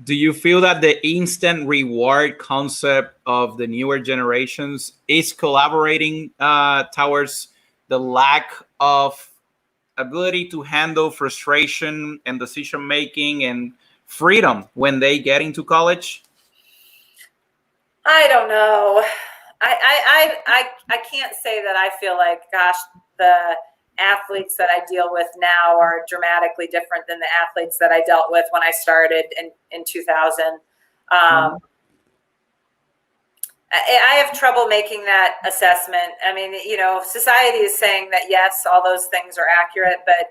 S1: Do you feel that the instant reward concept of the newer generations is collaborating towards the lack of ability to handle frustration and decision making and freedom when they get into college?
S2: I don't know. I can't say that I feel like, gosh, the athletes that I deal with now are dramatically different than the athletes that I dealt with when I started in 2000. I have trouble making that assessment. I mean, society is saying that yes, all those things are accurate, but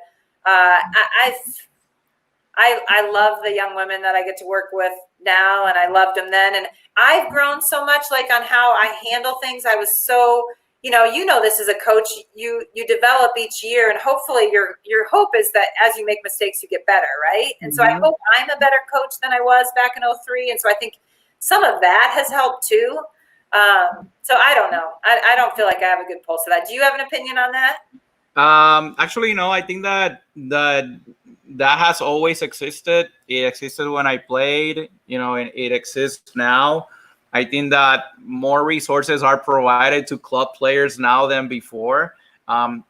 S2: I love the young women that I get to work with now, and I loved them then. And I've grown so much, like, on how I handle things. I was so, this as a coach, you develop each year, and hopefully your hope is that as you make mistakes, you get better, right? And so I hope I'm a better coach than I was back in 2003. And so I think some of that has helped too. So I don't know. I don't feel like I have a good pulse of that. Do you have an opinion on that?
S1: Actually, I think that has always existed. It existed when I played, and it exists now. I think that more resources are provided to club players now than before.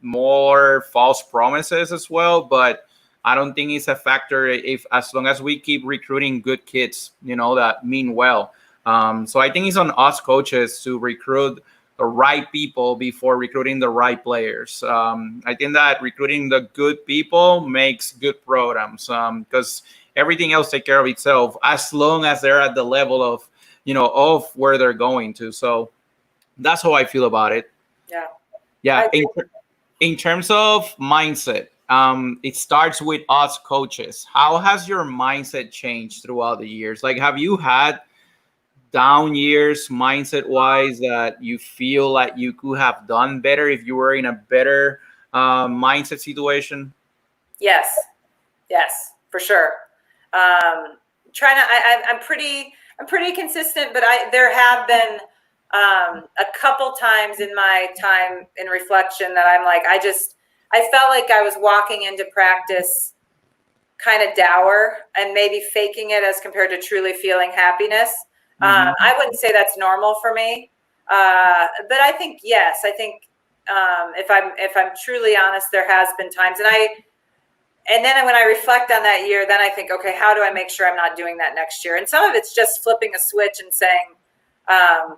S1: More false promises as well, but I don't think it's a factor as long as we keep recruiting good kids, that mean well. So I think it's on us coaches to recruit the right people before recruiting the right players. I think that recruiting the good people makes good programs, because everything else takes care of itself as long as they're at the level of, of where they're going to. So that's how I feel about it. Yeah. In terms of mindset, it starts with us coaches. How has your mindset changed throughout the years? Like, have you had down years mindset wise that you feel like you could have done better if you were in a better mindset situation? Yes,
S2: for sure. I'm pretty consistent, but there have been a couple times in my time in reflection that I'm like, I felt like I was walking into practice kind of dour and maybe faking it as compared to truly feeling happiness. I wouldn't say that's normal for me, but I think yes. I think if I'm truly honest, there has been times, and then when I reflect on that year, then I think, okay, how do I make sure I'm not doing that next year? And some of it's just flipping a switch and saying, I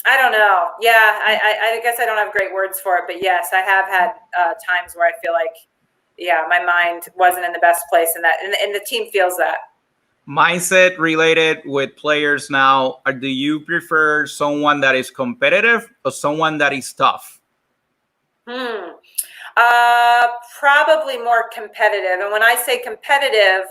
S2: don't know. Yeah, I guess I don't have great words for it, but yes, I have had times where I feel like, my mind wasn't in the best place, and the team feels that.
S1: Mindset related with players now, do you prefer someone that is competitive or someone that is tough?
S2: Probably more competitive. And when I say competitive,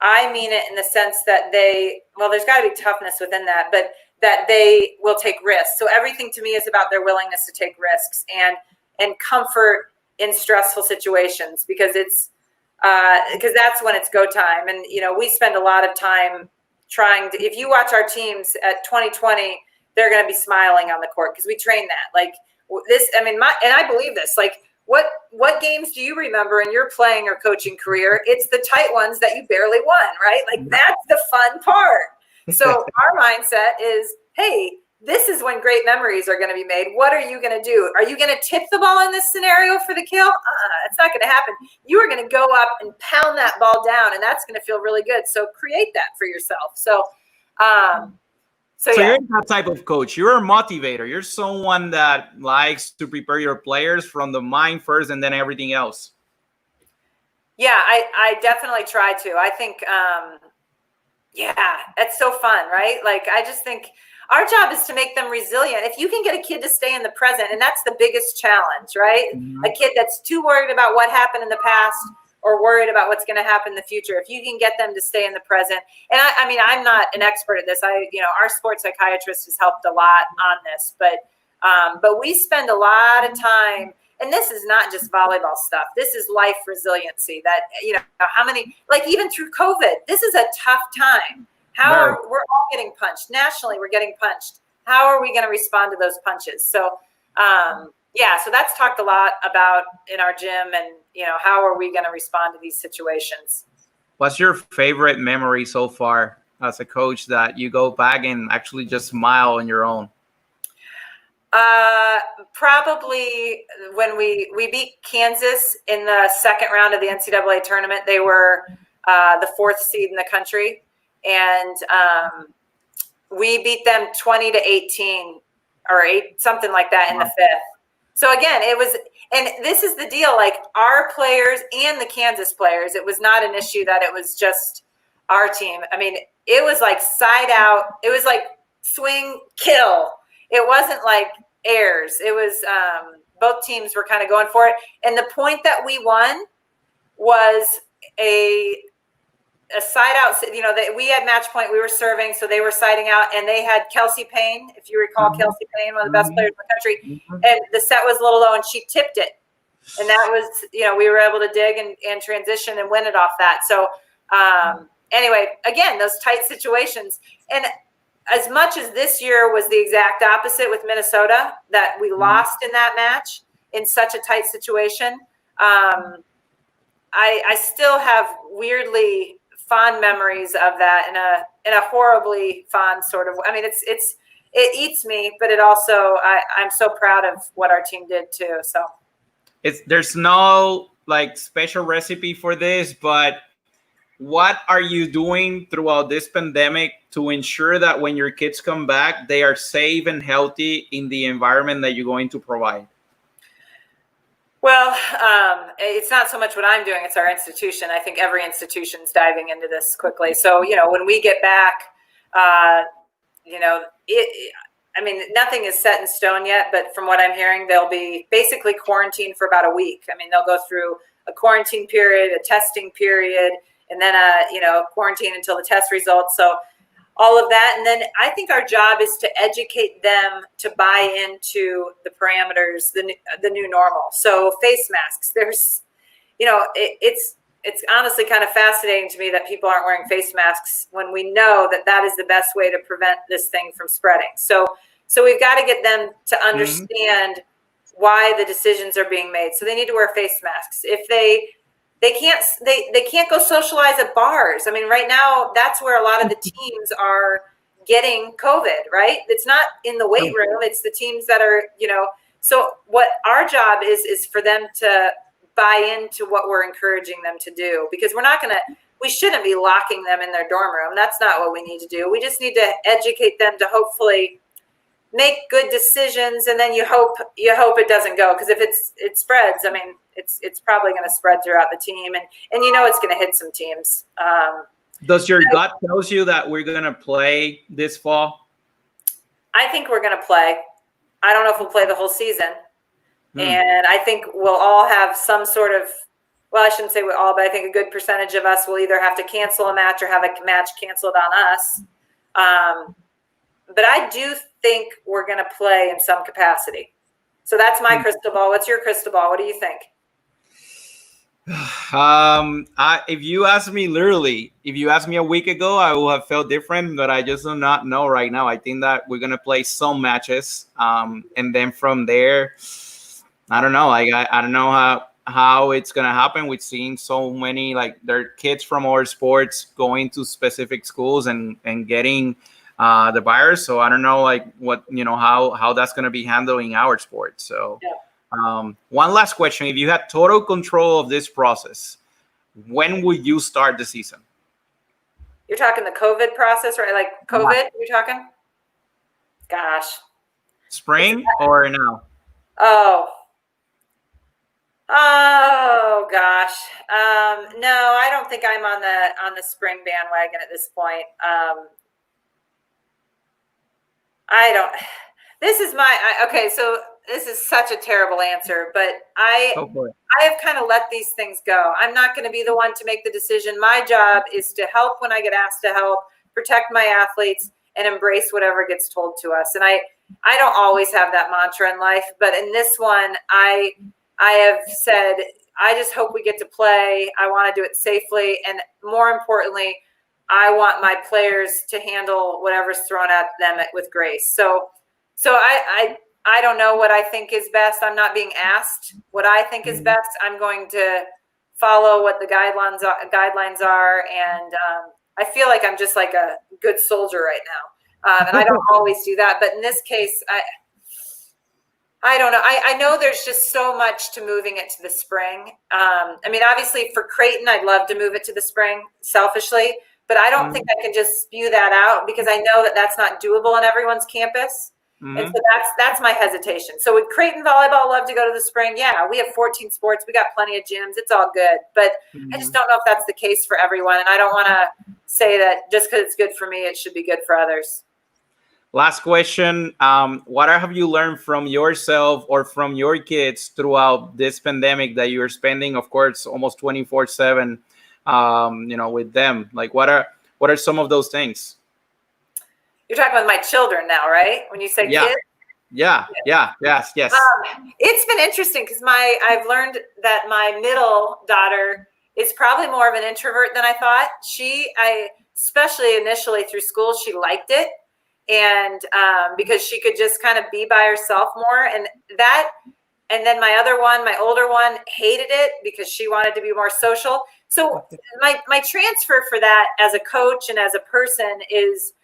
S2: I mean it in the sense that there's got to be toughness within that, but that they will take risks. So everything to me is about their willingness to take risks and comfort in stressful situations, because that's when it's go time. And, we spend a lot of time if you watch our teams at 2020, they're going to be smiling on the court because we train that. Like this, and I believe this, like, what games do you remember in your playing or coaching career? It's the tight ones that you barely won, right? Like, that's the fun part. So our mindset is, hey, this is when great memories are going to be made. What are you going to do? Are you going to tip the ball in this scenario for the kill? It's not going to happen. You are going to go up and pound that ball down, and that's going to feel really good. So create that for yourself. So
S1: you're that type of coach. You're a motivator. You're someone that likes to prepare your players from the mind first and then everything else.
S2: Yeah, I definitely try to. I think, it's so fun, right? Like, I just think our job is to make them resilient. If you can get a kid to stay in the present, and that's the biggest challenge, right? Mm-hmm. A kid that's too worried about what happened in the past or worried about what's going to happen in the future. If you can get them to stay in the present. And I mean, I'm not an expert at this. Our sports psychiatrist has helped a lot on this, but we spend a lot of time, and this is not just volleyball stuff. This is life resiliency that, how many, like even through COVID, this is a tough time. We're all getting punched. Nationally, we're getting punched. How are we going to respond to those punches? So, so that's talked a lot about in our gym, and, how are we going to respond to these situations?
S1: What's your favorite memory so far as a coach that you go back and actually just smile on your own?
S2: Probably when we beat Kansas in the second round of the NCAA tournament. They were the 4th seed in the country, and we beat them 20-18 or 8, something like that in the 5th. So again, it was, and this is the deal, like our players and the Kansas players, it was not an issue that it was just our team. I mean, it was like side out. It was like swing, kill. It wasn't like airs. It was both teams were kind of going for it. And the point that we won was a side out. We had match point. We were serving, so they were siding out, and they had Kelsey Payne. If you recall, Kelsey Payne, one of the best players in the country, and the set was a little low, and she tipped it, and that was, we were able to dig and transition and win it off that. So anyway, again, those tight situations. And as much as this year was the exact opposite with Minnesota, that we lost in that match in such a tight situation, I still have weirdly fond memories of that in a horribly fond sort of. I mean, it eats me, but it also I'm so proud of what our team did too. So
S1: there's no like special recipe for this, but what are you doing throughout this pandemic to ensure that when your kids come back, they are safe and healthy in the environment that you're going to provide?
S2: Well, it's not so much what I'm doing, it's our institution. I think every institution's diving into this quickly. So, when we get back, nothing is set in stone yet, but from what I'm hearing, they'll be basically quarantined for about a week. I mean, they'll go through a quarantine period, a testing period, and then quarantine until the test results. So all of that. And then I think our job is to educate them to buy into the parameters, the new normal. So face masks, there's, it's honestly kind of fascinating to me that people aren't wearing face masks when we know that is the best way to prevent this thing from spreading. So we've got to get them to understand why the decisions are being made. So they need to wear face masks. If they can't go socialize at bars. I mean, right now, that's where a lot of the teams are getting COVID, right? It's not in the weight room. It's the teams that are, so what our job is for them to buy into what we're encouraging them to do, because we shouldn't be locking them in their dorm room. That's not what we need to do. We just need to educate them to hopefully make good decisions, and then you hope it doesn't go, because if it spreads, I mean, it's probably going to spread throughout the team, and it's going to hit some teams.
S1: Does your gut tells you that we're going to play this fall?
S2: I think we're going to play. I don't know if we'll play the whole season, and I think we'll all have some sort of. Well, I shouldn't say we all, but I think a good percentage of us will either have to cancel a match or have a match canceled on us. But I do think we're going to play in some capacity. So that's my crystal ball. What's your crystal ball? What do you think?
S1: If you asked me a week ago, I would have felt different, but I just do not know right now. I think that we're going to play some matches. And then from there, I don't know. I don't know how it's going to happen. We've seen so many, there are kids from our sports going to specific schools and getting the virus. So I don't know, like what, how that's going to be handling our sport. So one last question. If you had total control of this process, when would you start the season?
S2: You're talking the COVID process, right? Like COVID, you're talking? Gosh.
S1: Spring or now?
S2: Oh gosh. No, I don't think I'm on the spring bandwagon at this point. Okay, so this is such a terrible answer, but I have kind of let these things go. I'm not going to be the one to make the decision. My job is to help when I get asked to help, protect my athletes, and embrace whatever gets told to us. And I don't always have that mantra in life, but in this one, I have said, I just hope we get to play. I want to do it safely. And more importantly, I want my players to handle whatever's thrown at them with grace. So I don't know what I think is best. I'm not being asked what I think is best. I'm going to follow what the guidelines are. And I feel like I'm just like a good soldier right now. And I don't always do that. But in this case, I don't know. I know there's just so much to moving it to the spring. I mean, obviously for Creighton, I'd love to move it to the spring selfishly, but I don't think I can just spew that out because I know that that's not doable on everyone's campus. And so that's my hesitation. So would Creighton volleyball love to go to the spring? Yeah, we have 14 sports. We got plenty of gyms. It's all good. But I just don't know if that's the case for everyone. And I don't want to say that just because it's good for me, it should be good for others.
S1: Last question. What have you learned from yourself or from your kids throughout this pandemic that you're spending, of course, almost 24/7, with them? Like, what are some of those things?
S2: You're talking with my children now, right? When you say kids?
S1: Yes.
S2: It's been interesting because I've learned that my middle daughter is probably more of an introvert than I thought. Especially initially through school, she liked it. And because she could just kind of be by herself more. And then my other one, my older one, hated it because she wanted to be more social. So my transfer for that as a coach and as a person is,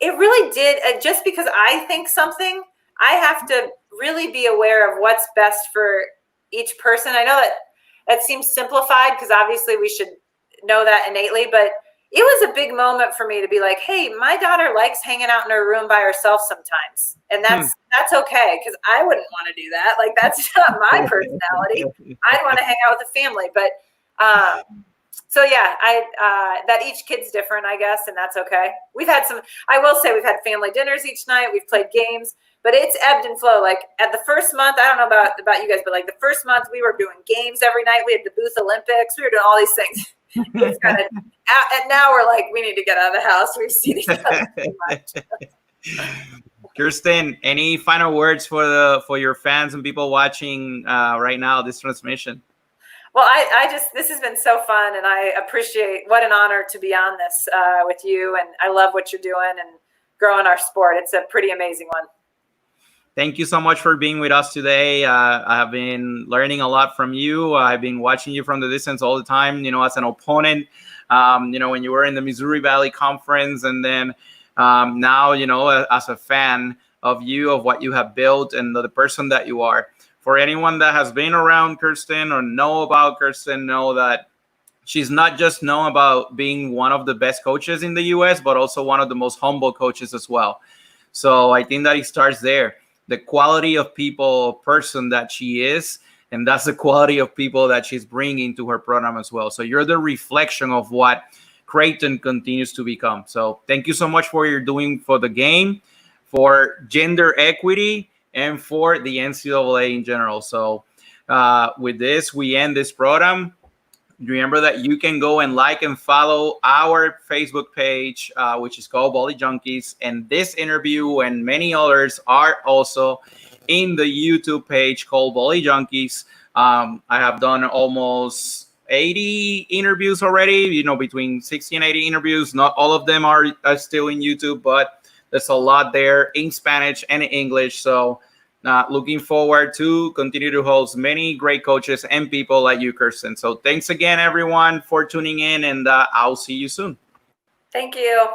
S2: it really did, just because I think something, I have to really be aware of what's best for each person. I know that seems simplified because obviously we should know that innately, but it was a big moment for me to be like, hey, my daughter likes hanging out in her room by herself sometimes. And that's okay, because I wouldn't want to do that. Like, that's not my personality. I'd want to hang out with the family. But so yeah, that each kid's different, I guess, and that's okay. I will say we've had family dinners each night. We've played games, but it's ebbed and flowed. Like at the first month, I don't know about you guys, but like the first month we were doing games every night. We had the Booth Olympics. We were doing all these things. And now we're like, we need to get out of the house. We've seen each other too much.
S1: Kirsten, any final words for your fans and people watching right now this transmission?
S2: Well, this has been so fun, and I appreciate, what an honor to be on this with you, and I love what you're doing and growing our sport. It's a pretty amazing one.
S1: Thank you so much for being with us today. I have been learning a lot from you. I've been watching you from the distance all the time, as an opponent, when you were in the Missouri Valley Conference, and then now, as a fan of you, of what you have built and the person that you are. For anyone that has been around Kirsten or know about Kirsten, know that she's not just known about being one of the best coaches in the U.S., but also one of the most humble coaches as well. So I think that it starts there. The quality of person that she is, and that's the quality of people that she's bringing to her program as well. So you're the reflection of what Creighton continues to become. So thank you so much for what you're doing for the game, for gender equity, and for the NCAA in general. So with this, we end this program. Remember that you can go and like and follow our Facebook page, which is called Volley Junkies. And this interview and many others are also in the YouTube page called Volley Junkies. I have done almost 80 interviews already, between 60 and 80 interviews. Not all of them are still in YouTube, but there's a lot there in Spanish and in English. So looking forward to continue to host many great coaches and people like you, Kirsten. So thanks again, everyone, for tuning in, and I'll see you soon.
S2: Thank you.